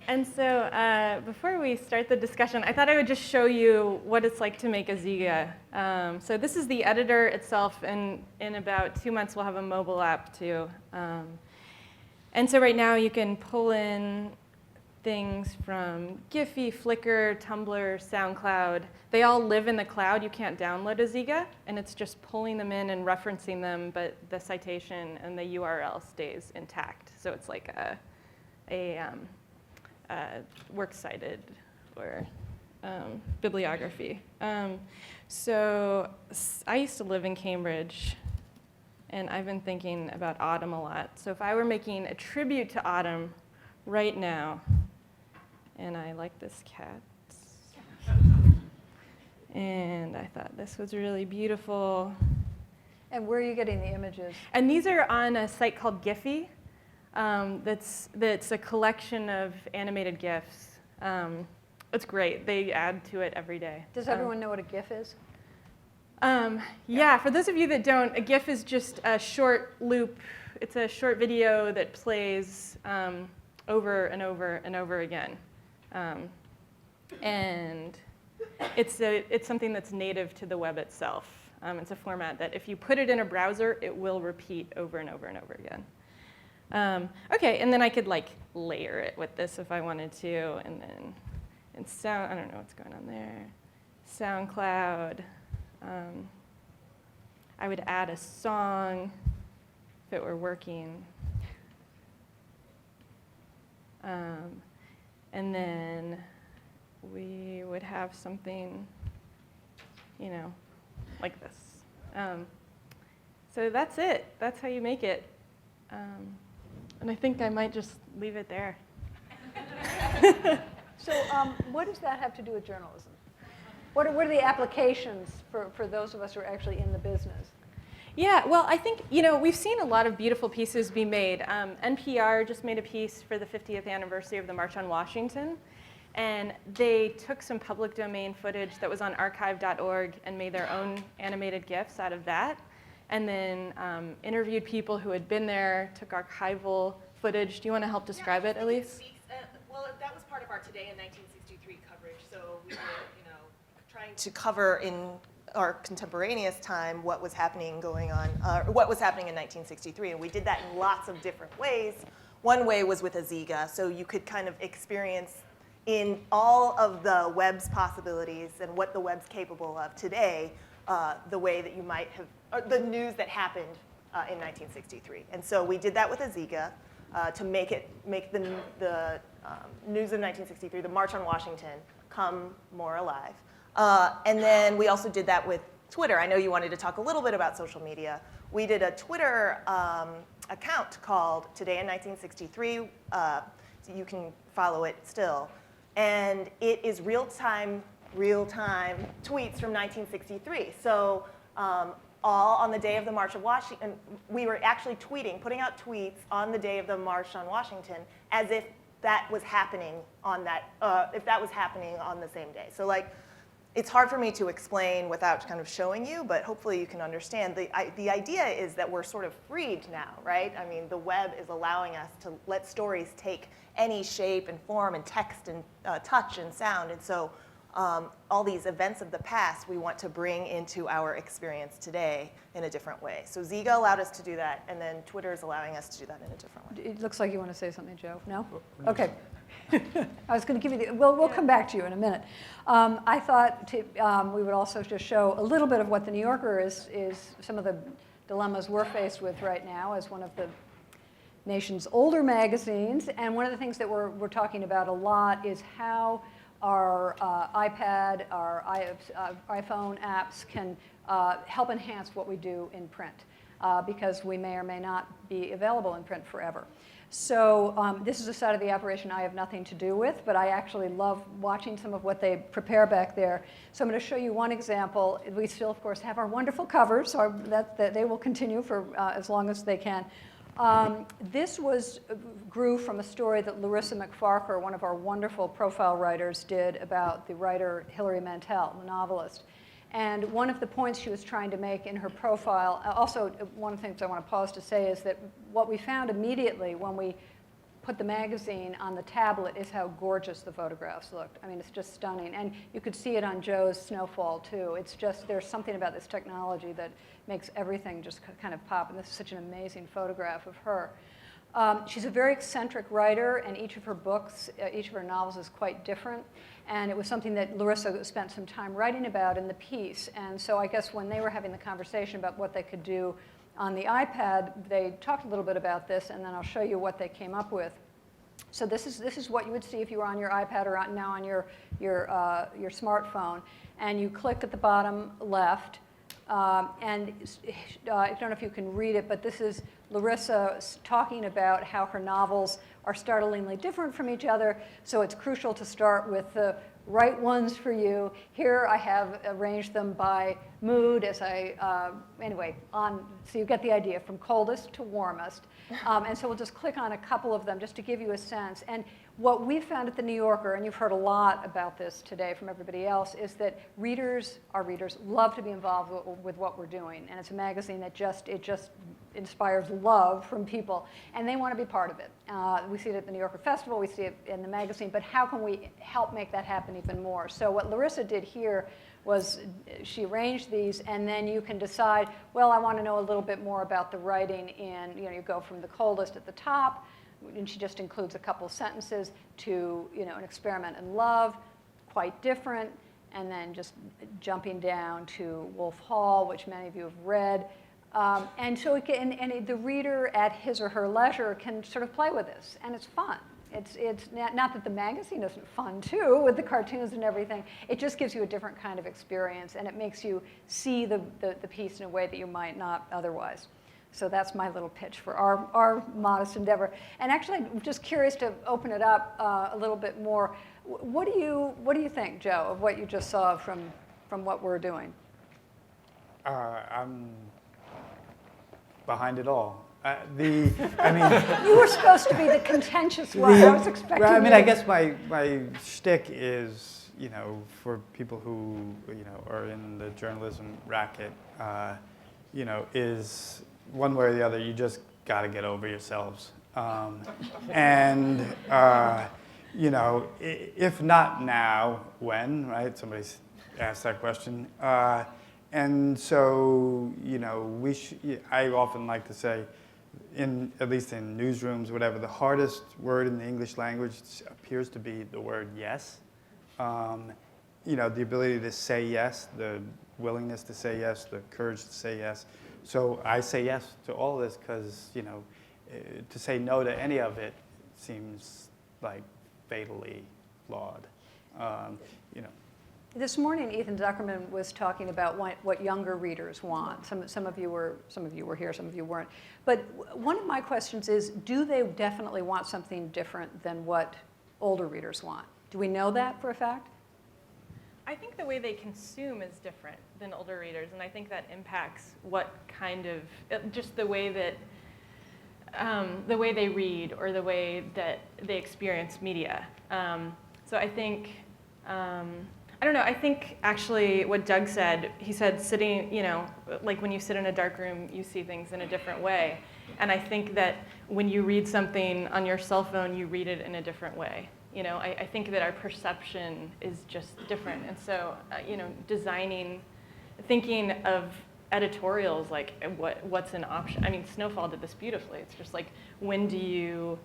And so before we start the discussion, I thought I would just show you what it's like to make a Ziga. So this is the editor itself, and in about 2 months we'll have a mobile app too. And so right now you can pull in things from Giphy, Flickr, Tumblr, SoundCloud. They all live in the cloud. You can't download a Ziga, and it's just pulling them in and referencing them, but the citation and the URL stays intact. So it's like a works cited or bibliography. So I used to live in Cambridge, and I've been thinking about Autumn a lot. So if I were making a tribute to Autumn right now, and I like this cat, and I thought this was really beautiful. And where are you getting the images? And these are on a site called Giphy. That's a collection of animated GIFs. It's great. They add to it every day. Does everyone know what a GIF is? Yeah, for those of you that don't, a GIF is just a short loop. It's a short video that plays over and over and over again. And it's something that's native to the web itself. It's a format that if you put it in a browser, it will repeat over and over and over again. Okay, and then I could like layer it with this if I wanted to, and then in sound, I don't know what's going on there. SoundCloud. I would add a song if it were working. And then we would have something, you know, like this. So that's it. That's how you make it. And I think I might just leave it there. So what does that have to do with journalism? What are the applications for those of us who are actually in the business? Yeah, well, I think, you know, we've seen a lot of beautiful pieces be made. NPR just made a piece for the 50th anniversary of the March on Washington. And they took some public domain footage that was on archive.org and made their own animated GIFs out of that. And then interviewed people who had been there, took archival footage. Do you want to help describe it, Elise? Well, that was part of our Today in 1963 coverage. So we were, trying to cover in our contemporaneous time what was happening what was happening in 1963. And we did that in lots of different ways. One way was with a Ziga, so you could kind of experience in all of the web's possibilities and what the web's capable of today, the way that you might have, or the news that happened in 1963. And so we did that with a Ziga to make the news of 1963, the March on Washington, come more alive. And then we also did that with Twitter. I know you wanted to talk a little bit about social media. We did a Twitter account called Today in 1963. So you can follow it still. And it is real-time tweets from 1963. So all on the day of the March of Washington, we were actually putting out tweets on the day of the March on Washington as if that was happening on the same day. So like, it's hard for me to explain without kind of showing you, but hopefully you can understand. The idea is that we're sort of freed now, right? I mean, the web is allowing us to let stories take any shape and form and text and touch and sound. And so all these events of the past we want to bring into our experience today in a different way. So Ziga allowed us to do that, and then Twitter is allowing us to do that in a different way. It looks like you want to say something, Joe. No? Okay. I was going to give you we'll come back to you in a minute. I thought we would also just show a little bit of what the New Yorker is some of the dilemmas we're faced with right now as one of the nation's older magazines. And one of the things that we're talking about a lot is how our iPad, our iPhone apps can help enhance what we do in print because we may or may not be available in print forever. So this is a side of the operation I have nothing to do with, but I actually love watching some of what they prepare back there. So I'm going to show you one example. We still, of course, have our wonderful covers, so that they will continue for as long as they can. This grew from a story that Larissa McFarker, one of our wonderful profile writers, did about the writer Hilary Mantel, the novelist. And one of the points she was trying to make in her profile, also one of the things I want to pause to say is that what we found immediately when we put the magazine on the tablet is how gorgeous the photographs looked. I mean, it's just stunning. And you could see it on Joe's Snowfall, too. It's just, there's something about this technology that makes everything just kind of pop. And this is such an amazing photograph of her. She's a very eccentric writer, and each of her books, each of her novels is quite different. And it was something that Larissa spent some time writing about in the piece. And so I guess when they were having the conversation about what they could do on the iPad, they talked a little bit about this, and then I'll show you what they came up with. So this is what you would see if you were on your iPad or now on your smartphone. And you click at the bottom left. And I don't know if you can read it, but this is Larissa talking about how her novels are startlingly different from each other. So it's crucial to start with the right ones for you. Here I have arranged them by mood as anyway, so you get the idea, from coldest to warmest. And so we'll just click on a couple of them just to give you a sense. And what we found at the New Yorker, and you've heard a lot about this today from everybody else, is that our readers love to be involved with what we're doing. And it's a magazine that just inspires love from people, and they want to be part of it. We see it at the New Yorker Festival, we see it in the magazine, but how can we help make that happen even more? So what Larissa did here was she arranged these, and then you can decide, well, I want to know a little bit more about the writing in, you go from the coldest at the top, and she just includes a couple sentences, to an experiment in love, quite different, and then just jumping down to Wolf Hall, which many of you have read. And so the reader at his or her leisure can sort of play with this, and it's fun. It's not that the magazine isn't fun too, with the cartoons and everything. It just gives you a different kind of experience, and it makes you see the piece in a way that you might not otherwise. So that's my little pitch for our modest endeavor. And actually, I'm just curious to open it up a little bit more. What do you think, Joe, of what you just saw from what we're doing? I'm behind it all. You were supposed to be the contentious one. I was expecting. Well, I guess my shtick is, for people who are in the journalism racket, is one way or the other. You just got to get over yourselves, if not now, when? Right? Somebody's asked that question. And so, I often like to say, at least in newsrooms, whatever, the hardest word in the English language appears to be the word yes. The ability to say yes, the willingness to say yes, the courage to say yes. So I say yes to all this because, to say no to any of it seems like fatally flawed. This morning, Ethan Zuckerman was talking about what younger readers want. Some of you were here, some of you weren't. But one of my questions is, do they definitely want something different than what older readers want? Do we know that for a fact? I think the way they consume is different than older readers, and I think that impacts what kind of, just the way that, the way they read or the way that they experience media. So I think, I don't know, I think actually what Doug said, he said sitting, like when you sit in a dark room, you see things in a different way. And I think that when you read something on your cell phone, you read it in a different way. I think that our perception is just different. And so, thinking of editorials, like what's an option? Snowfall did this beautifully. It's just like, when do you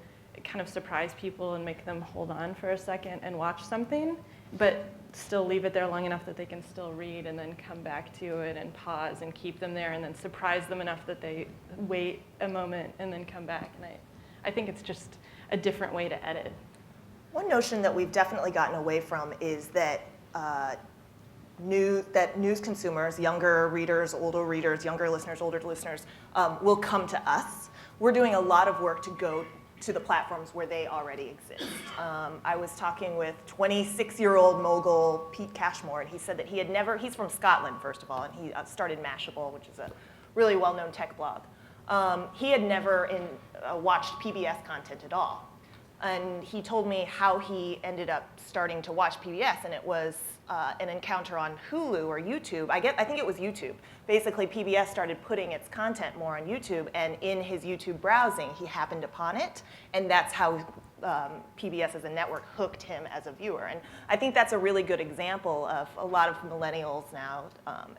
kind of surprise people and make them hold on for a second and watch something, but still leave it there long enough that they can still read and then come back to it and pause and keep them there and then surprise them enough that they wait a moment and then come back. And I think it's just a different way to edit. One notion that we've definitely gotten away from is that news consumers, younger readers, older readers, younger listeners, older listeners, will come to us. We're doing a lot of work to go to the platforms where they already exist. I was talking with 26-year-old mogul Pete Cashmore, and he said that he's from Scotland, first of all, and he started Mashable, which is a really well-known tech blog. He had never watched PBS content at all. And he told me how he ended up starting to watch PBS, and it was an encounter on Hulu or YouTube. I think it was YouTube. Basically, PBS started putting its content more on YouTube, and in his YouTube browsing, he happened upon it, and that's how PBS as a network hooked him as a viewer. And I think that's a really good example of a lot of millennials now,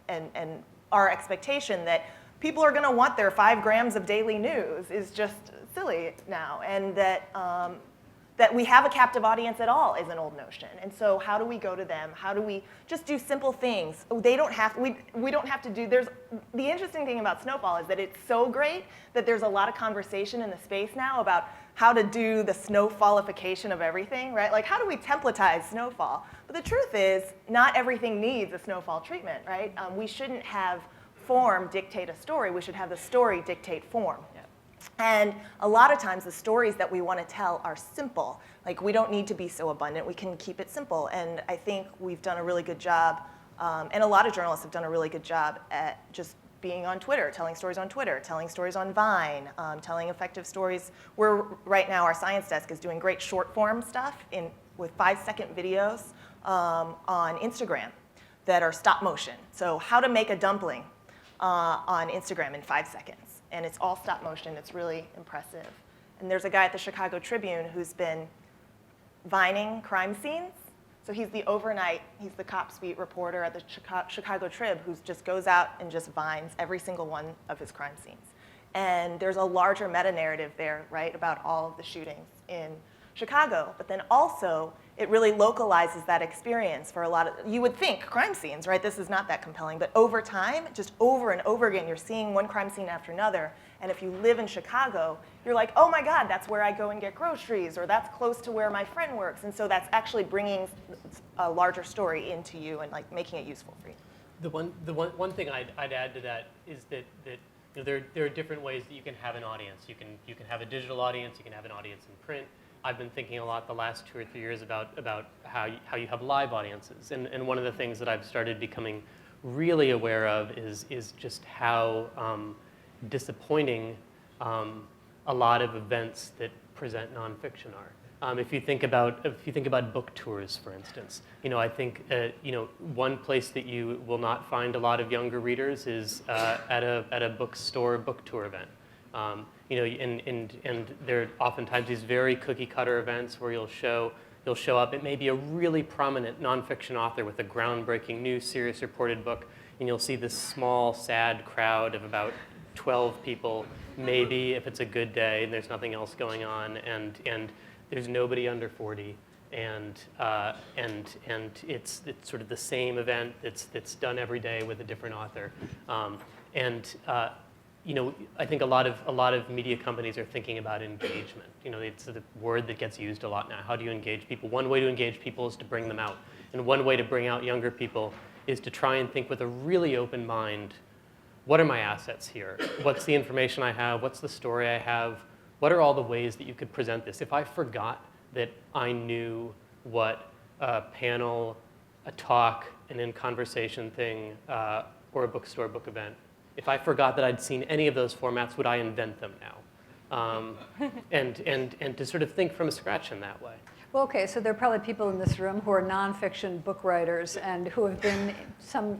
and our expectation that people are going to want their 5 grams of daily news is just silly now, and that we have a captive audience at all is an old notion. And so how do we go to them? How do we just do simple things? They don't have, we don't have to do, the interesting thing about Snowfall is that it's so great that there's a lot of conversation in the space now about how to do the snowfallification of everything, right? Like, how do we templatize snowfall? But the truth is, not everything needs a snowfall treatment, right? We shouldn't have form dictate a story. We should have the story dictate form. And a lot of times the stories that we want to tell are simple. Like, we don't need to be so abundant. We can keep it simple. And I think we've done a really good job, and a lot of journalists have done a really good job at just being on Twitter, telling stories on Twitter, telling stories on Vine, telling effective stories. Right now, our science desk is doing great short form stuff with 5-second videos on Instagram that are stop motion. So how to make a dumpling on Instagram in 5 seconds. And it's all stop motion. It's really impressive. And there's a guy at the Chicago Tribune who's been vining crime scenes. So he's the cops beat reporter at the Chicago Trib who just goes out and just vines every single one of his crime scenes. And there's a larger meta-narrative there, right, about all of the shootings in Chicago. But then also, it really localizes that experience for a lot of, you would think crime scenes, right? This is not that compelling, but over time, just over and over again, you're seeing one crime scene after another. And if you live in Chicago, you're like, oh my God, that's where I go and get groceries, or that's close to where my friend works. And so that's actually bringing a larger story into you and like making it useful for you. The one thing I'd add to that is that you know, there are different ways that you can have an audience. You can have a digital audience. You can have an audience in print. I've been thinking a lot the last 2 or 3 years about how you have live audiences. And one of the things that I've started becoming really aware of is just how disappointing a lot of events that present nonfiction are. If you think about book tours, for instance, you know, I think one place that you will not find a lot of younger readers is at a bookstore book tour event. You know, and there are oftentimes these very cookie-cutter events where you'll show up. It may be a really prominent nonfiction author with a groundbreaking new serious reported book, and you'll see this small, sad crowd of about 12 people, maybe if it's a good day and there's nothing else going on, and there's nobody under 40, and it's sort of the same event that's done every day with a different author, you know, I think a lot of media companies are thinking about engagement. You know, it's the word that gets used a lot now. How do you engage people? One way to engage people is to bring them out. And one way to bring out younger people is to try and think with a really open mind, what are my assets here? What's the information I have? What's the story I have? What are all the ways that you could present this? If I forgot that I knew what a panel, a talk, an in-conversation thing, or a bookstore book event, if I forgot that I'd seen any of those formats, would I invent them now? And to sort of think from scratch in that way. Well, okay, so there are probably people in this room who are nonfiction book writers and who have been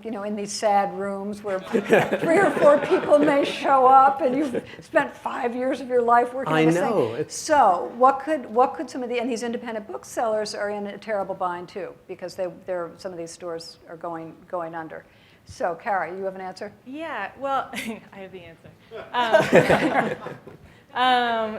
in these sad rooms where 3 or 4 people may show up and you've spent 5 years of your life working on this thing. So what could some of these independent booksellers are in a terrible bind too, because some of these stores are going under. So, Kara, you have an answer? Yeah, well, I have the answer.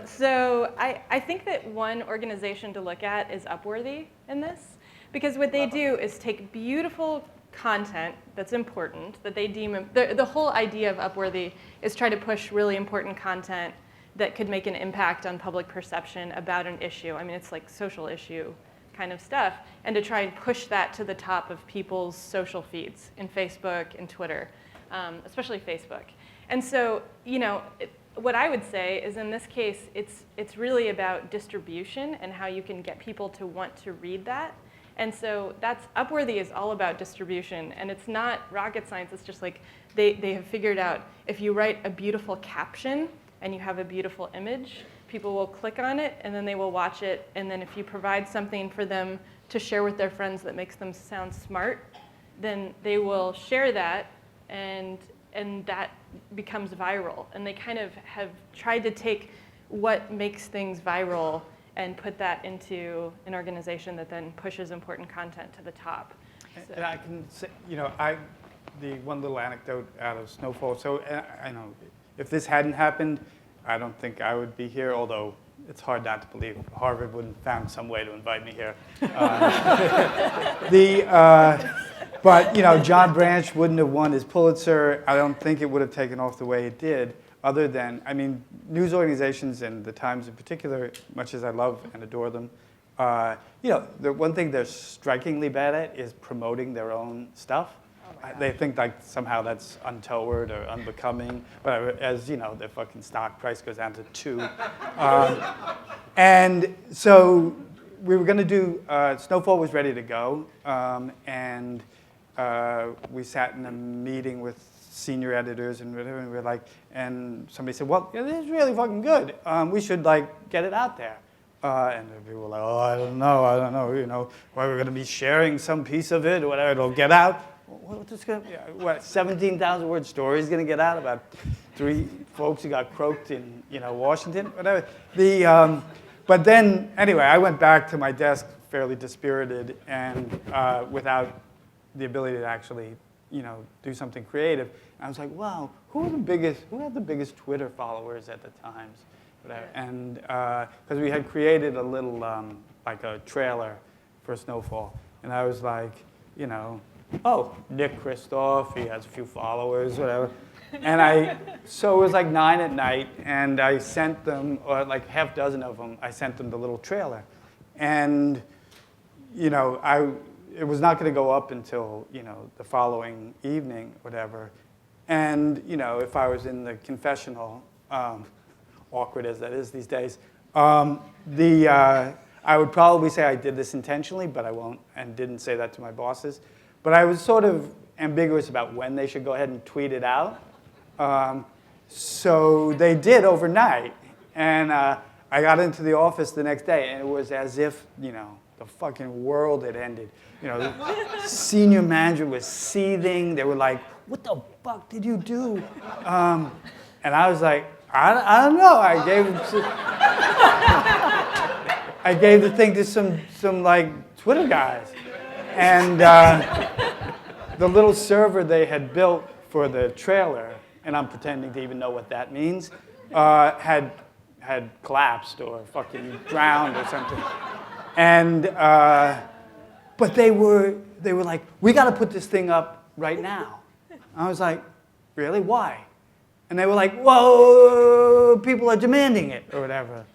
So I think that one organization to look at is Upworthy in this, because what they do is take beautiful content that's important, that they deem, the whole idea of Upworthy is try to push really important content that could make an impact on public perception about an issue. I mean, it's like social issue kind of stuff, and to try and push that to the top of people's social feeds in Facebook and Twitter, especially Facebook. And so, you know, what I would say is in this case, it's really about distribution and how you can get people to want to read that. And so Upworthy is all about distribution, and it's not rocket science. It's just like they have figured out if you write a beautiful caption and you have a beautiful image, people will click on it and then they will watch it. And then if you provide something for them to share with their friends that makes them sound smart, then they will share that, and that becomes viral. And they kind of have tried to take what makes things viral and put that into an organization that then pushes important content to the top. So. And I can say, the one little anecdote out of Snowfall. So I know if this hadn't happened, I don't think I would be here, although it's hard not to believe Harvard wouldn't have found some way to invite me here. But John Branch wouldn't have won his Pulitzer. I don't think it would have taken off the way it did, other than, news organizations, and the Times in particular, much as I love and adore them, the one thing they're strikingly bad at is promoting their own stuff. They think like somehow that's untoward or unbecoming, but as you know, their fucking stock price goes down to 2. And so we were going to do, Snowfall was ready to go, and we sat in a meeting with senior editors and whatever, and we were like, and somebody said, well, this is really fucking good. We should get it out there. And people were like, oh, I don't know, why we're going to be sharing some piece of it or whatever, it'll get out. What 17,000 word story is going to get out about 3 folks who got croaked in Washington, whatever. But then anyway, I went back to my desk fairly dispirited and without the ability to actually do something creative. And I was like, wow, who had the biggest Twitter followers at the Times? Whatever. And because we had created a little like a trailer for Snowfall, and I was like, oh, Nick Kristof, he has a few followers, whatever. And so it was like 9 at night, and I sent them, or like half dozen of them, I sent them the little trailer. And, it was not going to go up until, the following evening, whatever. And, if I was in the confessional, awkward as that is these days, I would probably say I did this intentionally, but I won't, and didn't say that to my bosses. But I was sort of ambiguous about when they should go ahead and tweet it out. So they did overnight. And I got into the office the next day, and it was as if, the fucking world had ended. The senior manager was seething. They were like, what the fuck did you do? And I was like, I don't know. I gave the thing to some like Twitter guys. And the little server they had built for the trailer, and I'm pretending to even know what that means, had collapsed or fucking drowned or something. And but they were like, we got to put this thing up right now. I was like, really? Why? And they were like, whoa, people are demanding it or whatever.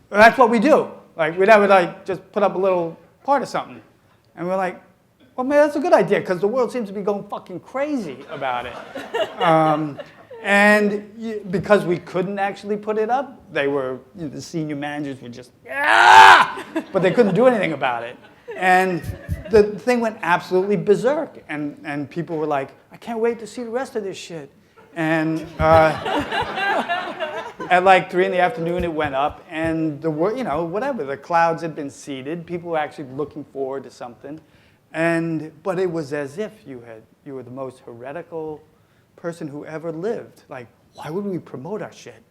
Well, that's what we do. Like we never just put up a little part of something. And we're like, well, man, that's a good idea, because the world seems to be going fucking crazy about it. And because we couldn't actually put it up, they were, the senior managers were just, yeah! But they couldn't do anything about it. And the thing went absolutely berserk. And people were like, I can't wait to see the rest of this shit. And at like 3 in the afternoon, it went up, and whatever, the clouds had been seeded. People were actually looking forward to something, but it was as if you were the most heretical person who ever lived. Like, why would we promote our shit?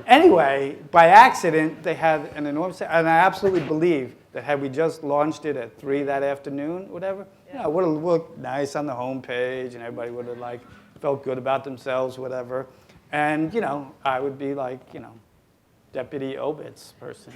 Anyway, by accident, they had an enormous, and I absolutely believe that had we just launched it at 3 that afternoon, whatever, it would have looked nice on the homepage, and everybody would have felt good about themselves, whatever. And I would be like, Deputy Obits person.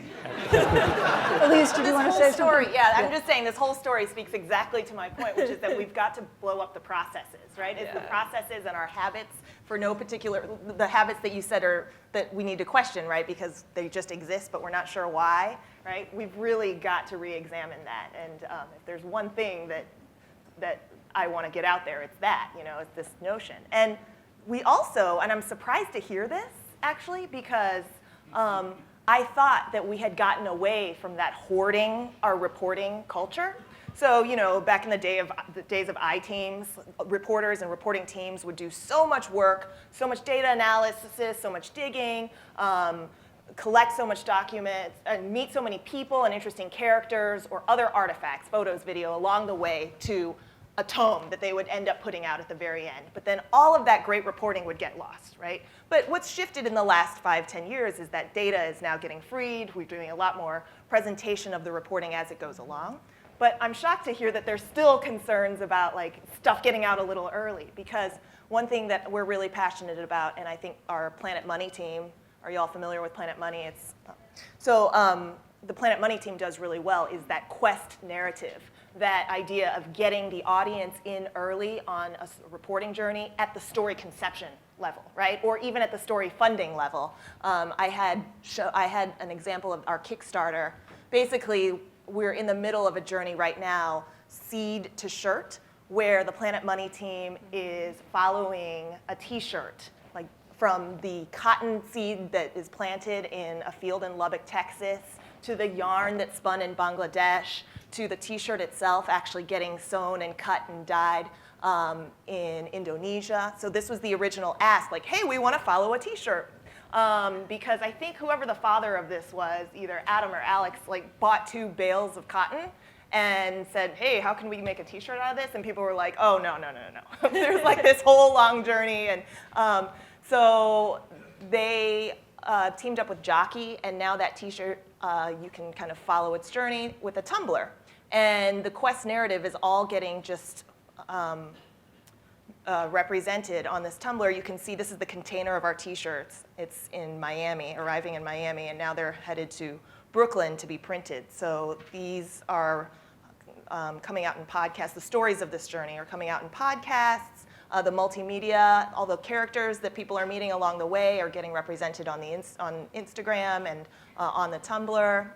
Elise, did you want to say something? Yeah, I'm just saying this whole story speaks exactly to my point, which is that we've got to blow up the processes, right? It's the processes and our habits for no particular, the habits that you said are that we need to question, right? Because they just exist, but we're not sure why, right? We've really got to re-examine that. And if there's one thing that I want to get out there, it's that, it's this notion. And we also, and I'm surprised to hear this, actually, because I thought that we had gotten away from that hoarding our reporting culture. So, back in the days of I-teams, reporters and reporting teams would do so much work, so much data analysis, so much digging, collect so much documents and meet so many people and interesting characters or other artifacts, photos, video, along the way to a tome that they would end up putting out at the very end. But then all of that great reporting would get lost, right? But what's shifted in the last 5-10 years is that data is now getting freed. We're doing a lot more presentation of the reporting as it goes along. But I'm shocked to hear that there's still concerns about like stuff getting out a little early, because one thing that we're really passionate about, and I think our Planet Money team, are you all familiar with Planet Money? The Planet Money team does really well is that quest narrative, that idea of getting the audience in early on a reporting journey at the story conception level, right? Or even at the story funding level. I had an example of our Kickstarter. Basically, we're in the middle of a journey right now, seed to shirt, where the Planet Money team is following a t-shirt, like from the cotton seed that is planted in a field in Lubbock, Texas, to the yarn that's spun in Bangladesh, to the t-shirt itself actually getting sewn and cut and dyed in Indonesia. So this was the original ask, like, hey, we want to follow a t-shirt. Because I think whoever the father of this was, either Adam or Alex, like bought 2 bales of cotton and said, hey, how can we make a t-shirt out of this? And people were like, oh, no. There's like this whole long journey. And so they teamed up with Jockey, and now that t-shirt, you can kind of follow its journey with a Tumblr. And the quest narrative is all getting just represented on this Tumblr. You can see this is the container of our t-shirts. It's in Miami, arriving in Miami, and now they're headed to Brooklyn to be printed. So these are coming out in podcasts. The stories of this journey are coming out in podcasts. The multimedia, all the characters that people are meeting along the way are getting represented on on Instagram and on the Tumblr.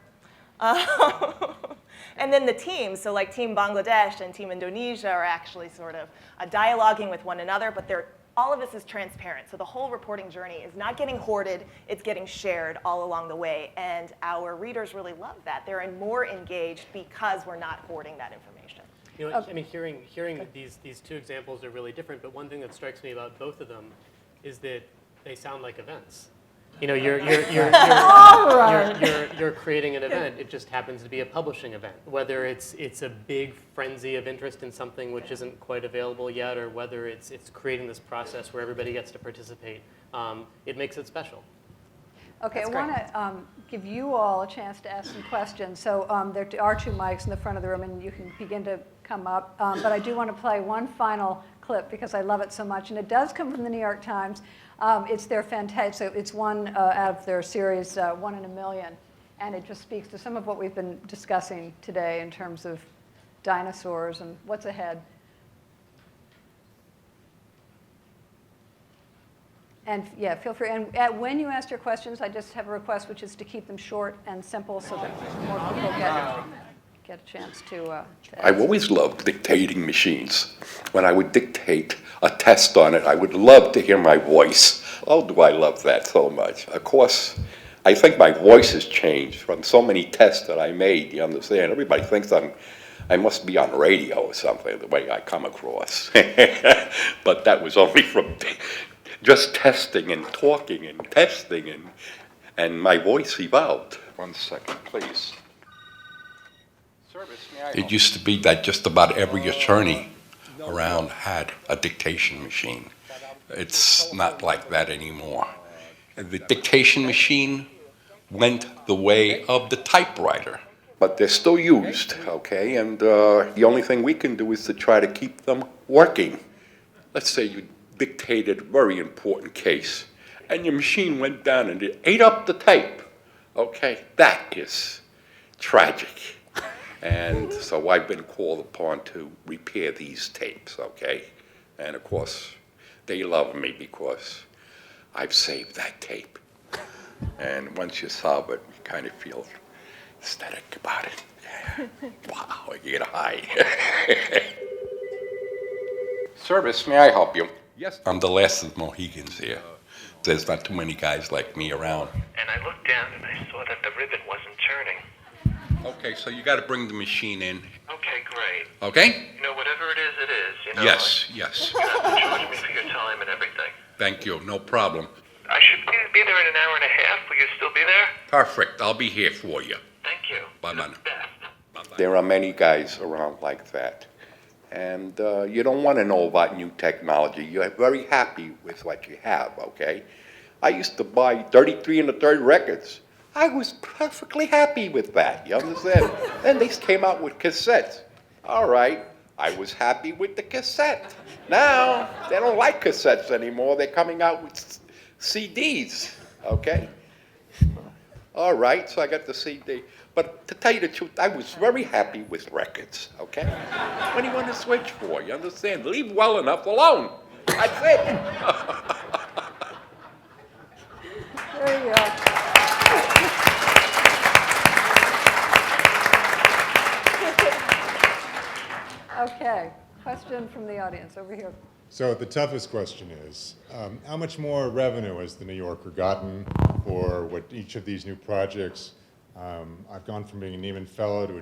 And then the teams, so like Team Bangladesh and Team Indonesia are actually sort of dialoguing with one another, but all of this is transparent. So the whole reporting journey is not getting hoarded, it's getting shared all along the way. And our readers really love that. They're more engaged because we're not hoarding that information. You know, I mean, hearing these 2 examples are really different, but one thing that strikes me about both of them is that they sound like events. You know, you're creating an event. It just happens to be a publishing event. Whether it's a big frenzy of interest in something which isn't quite available yet, or whether it's creating this process where everybody gets to participate, it makes it special. Okay, I want to give you all a chance to ask some questions. So there are 2 mics in the front of the room, and you can begin to come up. But I do want to play one final clip because I love it so much, and it does come from the New York Times. It's their fantastic. It's one out of their series, 1 in a Million, and it just speaks to some of what we've been discussing today in terms of dinosaurs and what's ahead. And yeah, feel free. And when you ask your questions, I just have a request, which is to keep them short and simple so that more people get a chance to ask. I've always loved dictating machines. When I would dictate a test on it, I would love to hear my voice. Oh, do I love that so much. Of course, I think my voice has changed from so many tests that I made, you understand? Everybody thinks I must be on radio or something, the way I come across. But that was only from just testing and talking and testing, and my voice evolved. 1 second, please. It used to be that just about every attorney around had a dictation machine. It's not like that anymore. The dictation machine went the way of the typewriter. But they're still used, okay? And the only thing we can do is to try to keep them working. Let's say you dictated a very important case, and your machine went down and it ate up the tape. Okay, that is tragic. And so I've been called upon to repair these tapes, okay? And of course, they love me because I've saved that tape. And once you solve it, you kind of feel ecstatic about it. Yeah. Wow, you get a high. Service, may I help you? Yes. I'm the last of the Mohegans here. There's not too many guys like me around. And I looked down and I saw that the ribbon wasn't turning. Okay, so you got to bring the machine in. Okay, great. Okay? You know, whatever it is, you know. Yes. You have to charge me for your time and everything. Thank you, no problem. I should be there in an hour and a half. Will you still be there? Perfect. I'll be here for you. Thank you. Bye, You're man. the best. There are many guys around like that. And you don't want to know about new technology. You're very happy with what you have, okay? I used to buy 33 1/3 records. I was perfectly happy with that, you understand? Then they came out with cassettes. All right, I was happy with the cassette. Now, they don't like cassettes anymore. They're coming out with CDs, okay? All right, so I got the CD. But to tell you the truth, I was very happy with records, okay? What do you want to switch for? You understand? Leave well enough alone. That's it. There you go. Okay, question from the audience over here. So the toughest question is, how much more revenue has the New Yorker gotten for what each of these new projects? I've gone from being a Nieman Fellow to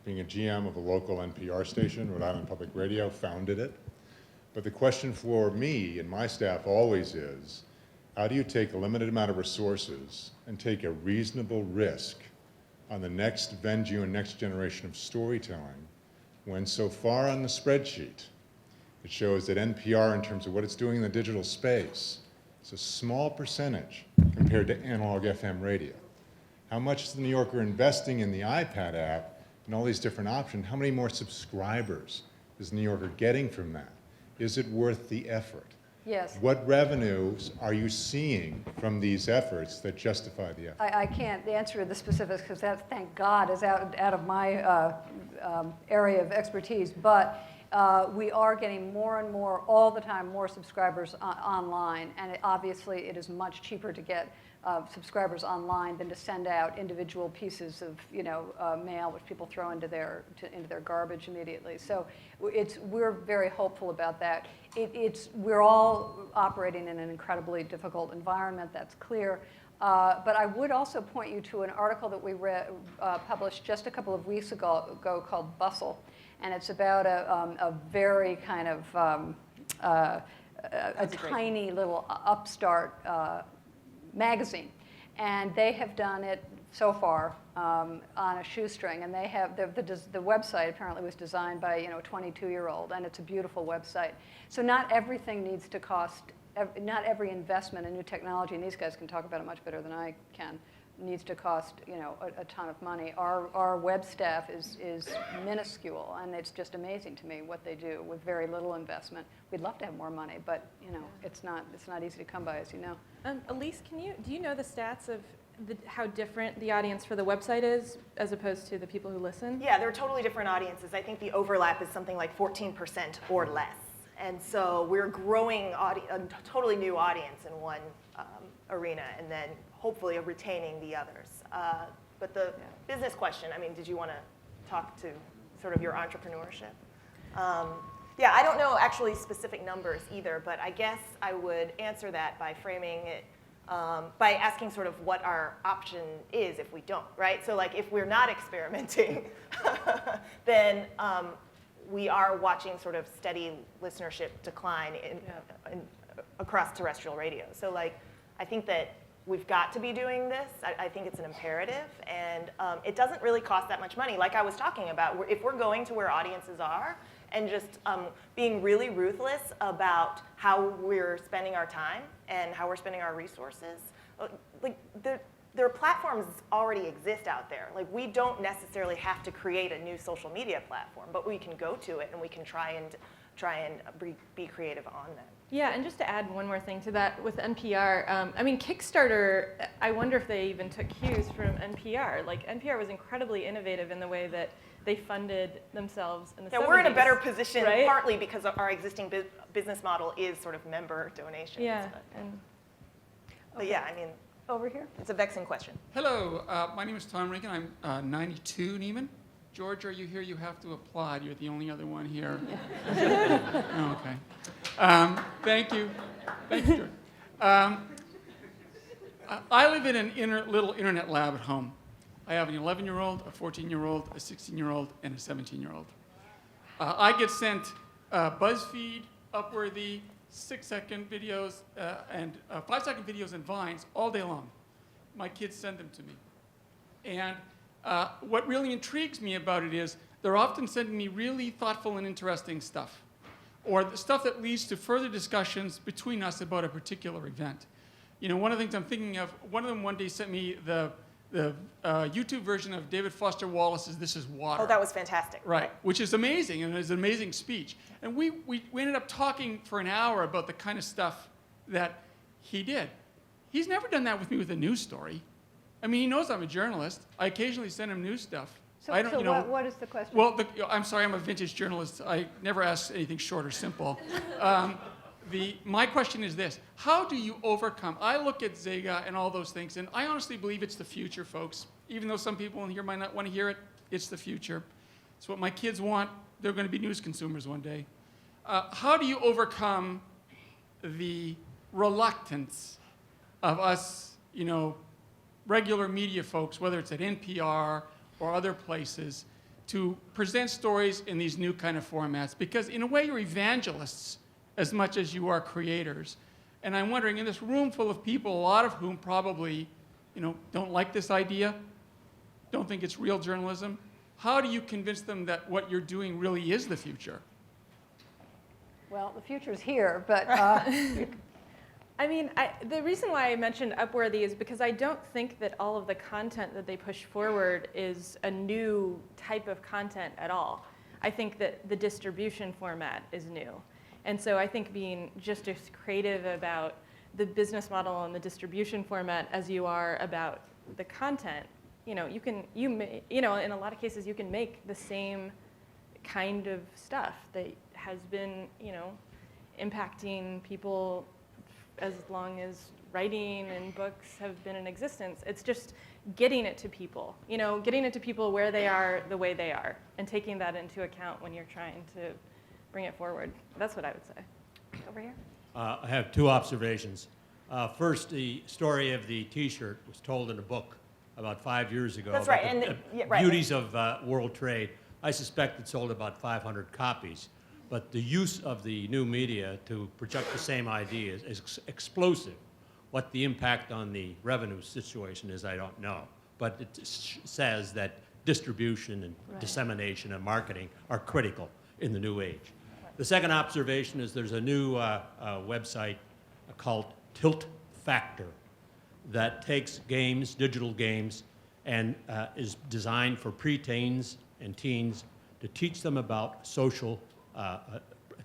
being a GM of a local NPR station, Rhode Island Public Radio, founded it. But the question for me and my staff always is, how do you take a limited amount of resources and take a reasonable risk on the next venue and next generation of storytelling when so far on the spreadsheet it shows that NPR, in terms of what it's doing in the digital space, is a small percentage compared to analog FM radio? How much is the New Yorker investing in the iPad app and all these different options? How many more subscribers is the New Yorker getting from that? Is it worth the effort? Yes. What revenues are you seeing from these efforts that justify the effort? I can't answer the specifics because that, thank God, is out of my area of expertise. But we are getting more and more, all the time, more subscribers online. And obviously, it is much cheaper to get subscribers online than to send out individual pieces of mail, which people throw into their garbage immediately. So we're very hopeful about that. We're all operating in an incredibly difficult environment, that's clear. But I would also point you to an article that we published just a couple of weeks ago called Bustle. And it's about a very kind of a tiny little upstart magazine magazine. And they have done it so far on a shoestring. And they have, the website apparently was designed by a 22-year-old, and it's a beautiful website. So not everything needs to cost, not every investment in new technology, and these guys can talk about it much better than I can, needs to cost a ton of money. Our web staff is minuscule, and it's just amazing to me what they do with very little investment. We'd love to have more money, but it's not easy to come by, as you know. Elise, do you know the stats of how different the audience for the website is as opposed to the people who listen? Yeah, they're totally different audiences. I think the overlap is something like 14% or less. And so we're growing a totally new audience in one arena, and then hopefully retaining the others. But the business question, I mean, did you want to talk to sort of your entrepreneurship? Yeah, I don't know actually specific numbers either, but I guess I would answer that by framing it, by asking sort of what our option is if we don't, right? So like if we're not experimenting, then we are watching sort of steady listenership decline across terrestrial radio. So like, I think that we've got to be doing this. I think it's an imperative, and it doesn't really cost that much money. Like I was talking about, if we're going to where audiences are and just being really ruthless about how we're spending our time and how we're spending our resources, like their platforms already exist out there. Like we don't necessarily have to create a new social media platform, but we can go to it and we can try and be creative on them. Yeah, and just to add one more thing to that with NPR, I mean, Kickstarter, I wonder if they even took cues from NPR. Like NPR was incredibly innovative in the way that they funded themselves in the 70s. Yeah, we're in a better position, right? Partly because our existing business model is sort of member donations. Yeah. But yeah, I mean, over here. It's a vexing question. Hello, my name is Tom Regan. I'm 92 Nieman. George, are you here? You have to applaud. You're the only other one here. Oh, okay. Thank you. Thank you, George. I live in an little internet lab at home. I have an 11-year-old, a 14-year-old, a 16-year-old, and a 17-year-old. I get sent BuzzFeed, Upworthy, 6-second videos, and 5-second videos and Vines all day long. my kids send them to me. And what really intrigues me about it is they're often sending me really thoughtful and interesting stuff, or the stuff that leads to further discussions between us about a particular event. You know, one of the things I'm thinking of, one of them one day sent me the YouTube version of David Foster Wallace's This Is Water. Oh, that was fantastic. Right, which is amazing, and it's an amazing speech. And we ended up talking for an hour about the kind of stuff that he did. He's never done that with me with a news story. I mean, he knows I'm a journalist. I occasionally send him news stuff. So, I don't, so you know, what is the question? well, I'm sorry, I'm a vintage journalist. I never ask anything short or simple. My question is this: how do you overcome? I look at Ziga and all those things, and I honestly believe it's the future, folks. Even though some people in here might not want to hear it, it's the future. It's what my kids want. They're going to be news consumers one day. How do you overcome the reluctance of us, you know, regular media folks, whether it's at NPR or other places, to present stories in these new kind of formats? Because in a way, you're evangelists as much as you are creators. And I'm wondering, in this room full of people, a lot of whom probably, you know, don't like this idea, don't think it's real journalism, how do you convince them that what you're doing really is the future? Well, the future's here, but I mean, the reason why I mentioned Upworthy is because I don't think that all of the content that they push forward is a new type of content at all. I think that the distribution format is new. And so I think being just as creative about the business model and the distribution format as you are about the content, you know, you know, in a lot of cases you can make the same kind of stuff that has been, you know, impacting people as long as writing and books have been in existence. It's just getting it to people, you know, getting it to people where they are, the way they are, and taking that into account when you're trying to bring it forward. That's what I would say. over here. I have two observations. First, the story of the T-shirt was told in a book about 5 years ago. That's right. And right. Beauties of World Trade. I suspect it sold about 500 copies. But the use of the new media to project the same idea is explosive. What the impact on the revenue situation is, I don't know. But it says that distribution and dissemination and marketing are critical in the new age. The second observation is there's a new website called Tilt Factor that takes games, digital games, and is designed for preteens and teens to teach them about social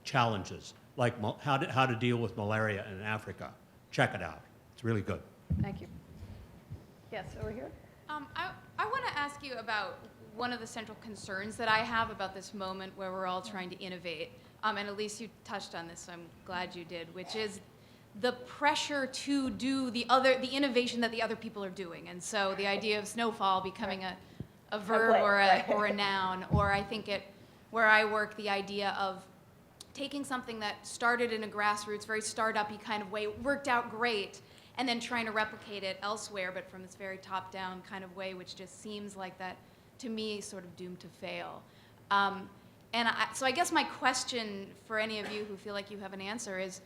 challenges, like how to deal with malaria in Africa. Check it out. It's really good. Thank you. Yes, over here. I want to ask you about one of the central concerns that I have about this moment where we're all trying to innovate. And Elise, you touched on this, so I'm glad you did, which is the pressure to do the innovation that the other people are doing. And so the idea of snowfall becoming a verb or a noun, or I think where I work, the idea of taking something that started in a grassroots, very startup-y kind of way, worked out great, and then trying to replicate it elsewhere, but from this very top-down kind of way, which just seems like that, to me, sort of doomed to fail. So I guess my question for any of you who feel like you have an answer is,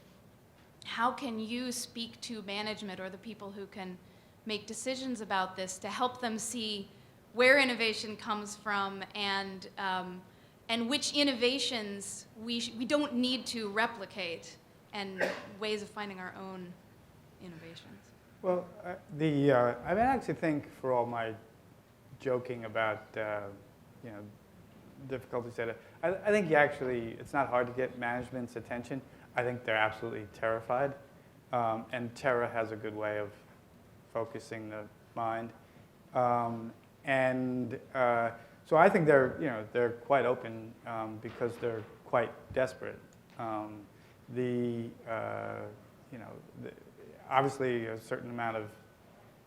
how can you speak to management or the people who can make decisions about this to help them see where innovation comes from and which innovations we don't need to replicate, and ways of finding our own innovations? Well, I actually think, for all my joking about difficulties at it, I think it's not hard to get management's attention. I think they're absolutely terrified, and terror has a good way of focusing the mind, so I think they're quite open because they're quite desperate. Obviously a certain amount of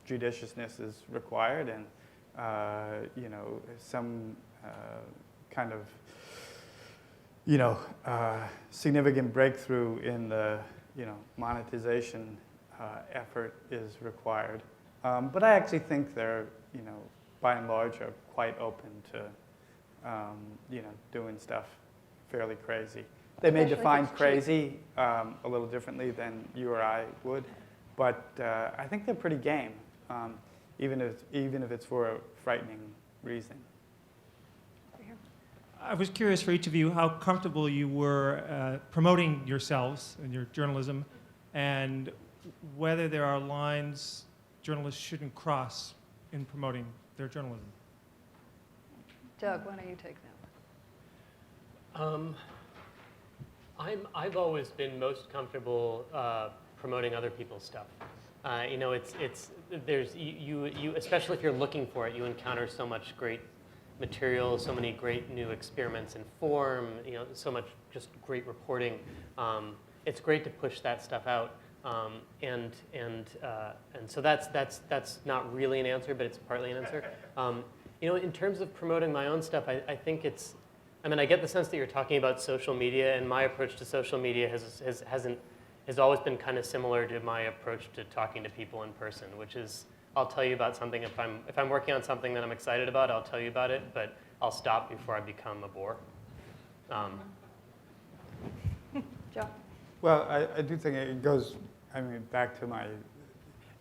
judiciousness is required, and some kind of significant breakthrough in the monetization effort is required. But I actually think they're by and large are quite open to doing stuff fairly crazy. They may define crazy a little differently than you or I would, but I think they're pretty game. even if it's for a frightening reason. I was curious for each of you how comfortable you were promoting yourselves and your journalism, and whether there are lines journalists shouldn't cross in promoting their journalism. Doug, why don't you take that? I've always been most comfortable promoting other people's stuff. You know, there's you especially if you're looking for it, you encounter so much great material, so many great new experiments in form, you know, so much just great reporting. It's great to push that stuff out. And so that's not really an answer, but it's partly an answer. You know, in terms of promoting my own stuff, I think I mean, I get the sense that you're talking about social media, and my approach to social media has always been kind of similar to my approach to talking to people in person, which is I'll tell you about something if I'm working on something that I'm excited about, I'll tell you about it, but I'll stop before I become a bore. Joe? Well, I do think it goes, back to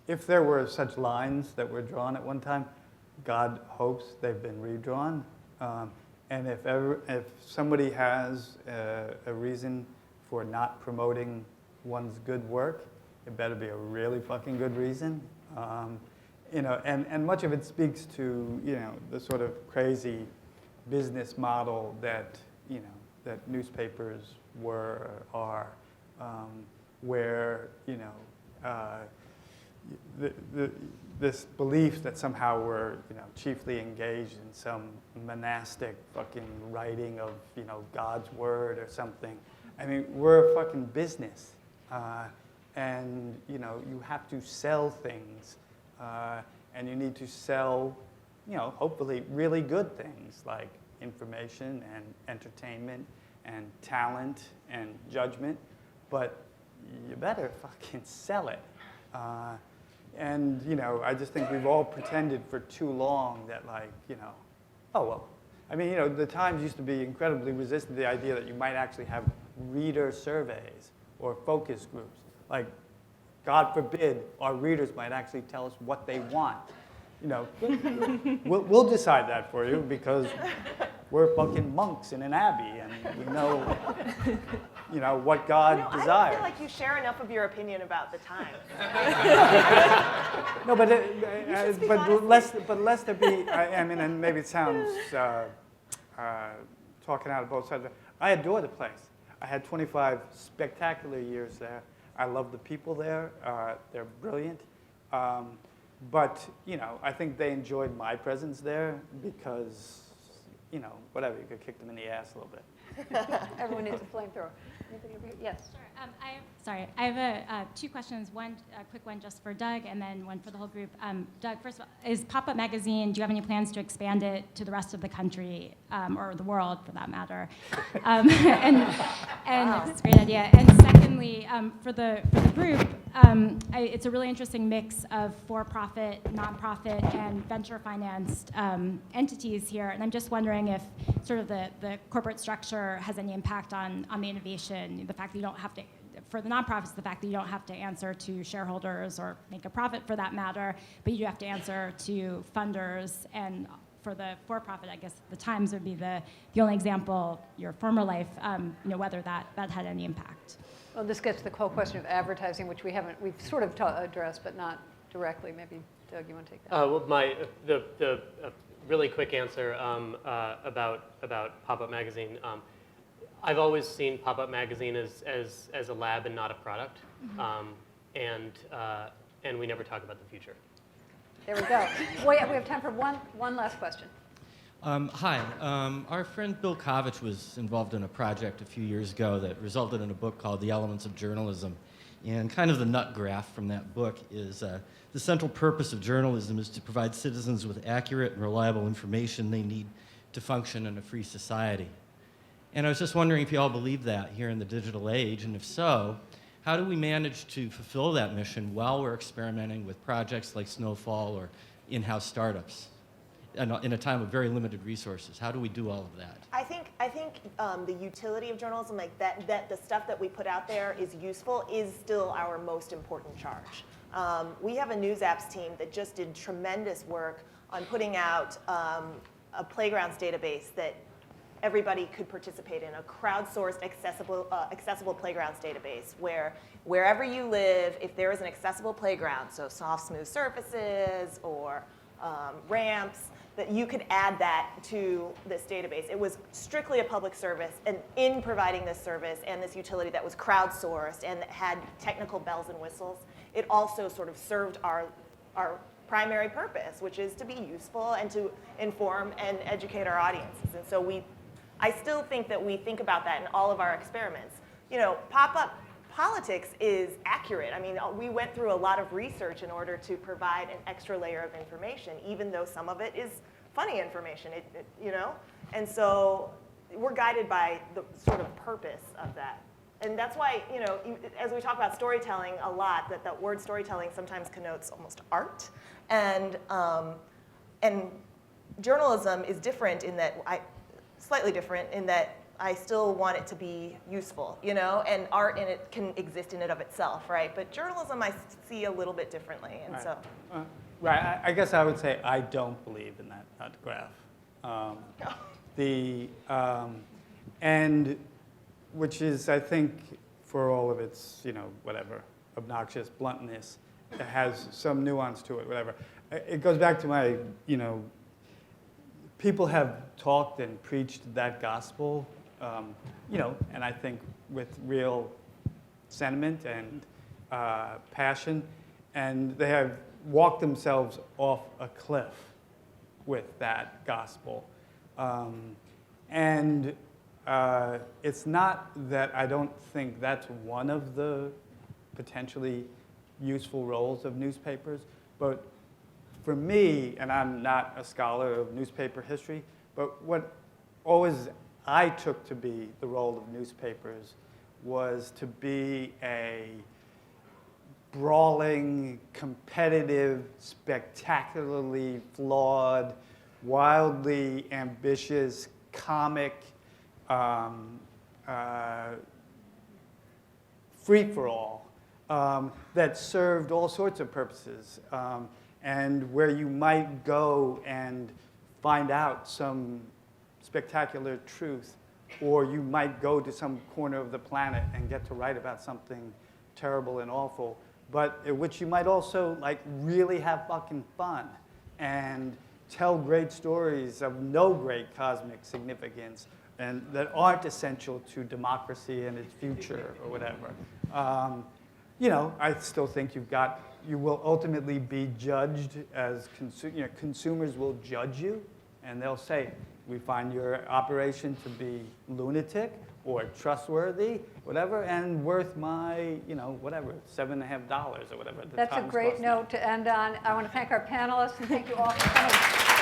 if there were such lines that were drawn at one time, God hopes they've been redrawn. And if somebody has a reason for not promoting one's good work, it better be a really fucking good reason. You know, and much of it speaks to, you know, the sort of crazy business model that, you know, that newspapers are, where, you know, this belief that somehow we're, you know, chiefly engaged in some monastic fucking writing of, you know, God's word or something. I mean, we're a fucking business. And, you know, you have to sell things. And you need to sell, you know, hopefully really good things like information and entertainment and talent and judgment. But you better fucking sell it. And, you know, I just think we've all pretended for too long that, like, you know, oh, well. I mean, you know, the Times used to be incredibly resistant to the idea that you might actually have reader surveys or focus groups. Like, God forbid, our readers might actually tell us what they want. You know, we'll decide that for you because we're fucking monks in an abbey and we know, you know, what God desires. I don't feel like you share enough of your opinion about the Times. No, but lest there be, I mean, and maybe it sounds talking out of both sides. I adore the place. I had 25 spectacular years there. I love the people there. They're brilliant. But, you know, I think they enjoyed my presence there because, you know, whatever, you could kick them in the ass a little bit. Everyone needs a flamethrower. Anything over here? Yes. Sure. I have two questions. One, a quick one just for Doug, and then one for the whole group. Doug, first of all, is Pop-Up Magazine, do you have any plans to expand it to the rest of the country, or the world, for that matter? And it's a great idea. And secondly, for the group, it's a really interesting mix of for-profit, nonprofit, and venture-financed entities here. And I'm just wondering if sort of the corporate structure has any impact on the innovation, the fact that you don't have to, for the nonprofits, the fact that you don't have to answer to shareholders or make a profit for that matter, but you have to answer to funders. And for the for-profit, I guess the Times would be the only example, your former life, you know, whether that had any impact. Well, this gets to the whole question of advertising, which we've sort of addressed, but not directly. Maybe, Doug, you want to take that? Well, the really quick answer about Pop-Up Magazine. I've always seen Pop-Up Magazine as a lab and not a product, and we never talk about the future. There we go. We have time for one last question. Hi. Our friend Bill Kovich was involved in a project a few years ago that resulted in a book called The Elements of Journalism. And kind of the nut graph from that book is the central purpose of journalism is to provide citizens with accurate and reliable information they need to function in a free society. And I was just wondering if you all believe that here in the digital age, and if so, how do we manage to fulfill that mission while we're experimenting with projects like Snowfall or in-house startups in a time of very limited resources? How do we do all of that? I think the utility of journalism, like that the stuff that we put out there is useful, is still our most important charge. We have a news apps team that just did tremendous work on putting out a playgrounds database that everybody could participate in, a crowdsourced, accessible playgrounds database where wherever you live, if there is an accessible playground, so soft, smooth surfaces or ramps, that you could add that to this database. It was strictly a public service, and in providing this service and this utility that was crowdsourced and that had technical bells and whistles, it also sort of served our primary purpose, which is to be useful and to inform and educate our audiences. And so I still think that we think about that in all of our experiments. You know, pop-up politics is accurate. I mean, we went through a lot of research in order to provide an extra layer of information, even though some of it is funny information, you know? And so we're guided by the sort of purpose of that. And that's why, you know, as we talk about storytelling a lot, that word storytelling sometimes connotes almost art. And journalism is different in that, slightly different in that I still want it to be useful, you know, and art in it can exist in and of itself, right? But journalism I see a little bit differently, and right. so. Right, I guess I would say I don't believe in that graph. And which is, I think, for all of its, you know, whatever, obnoxious bluntness, it has some nuance to it, whatever. It goes back to my, you know, people have talked and preached that gospel, you know, and I think with real sentiment and passion, and they have walked themselves off a cliff with that gospel. It's not that I don't think that's one of the potentially useful roles of newspapers, but for me, and I'm not a scholar of newspaper history, but what always I took to be the role of newspapers was to be a brawling, competitive, spectacularly flawed, wildly ambitious, comic, free-for-all that served all sorts of purposes, and where you might go and find out some spectacular truth, or you might go to some corner of the planet and get to write about something terrible and awful, but in which you might also like really have fucking fun and tell great stories of no great cosmic significance and that aren't essential to democracy and its future or whatever. You know, I still think you will ultimately be judged as, consumers will judge you, and they'll say, we find your operation to be lunatic or trustworthy, whatever, and worth my, you know, whatever, $7.50 or whatever. That's a great note to end on. I want to thank our panelists and thank you all for coming.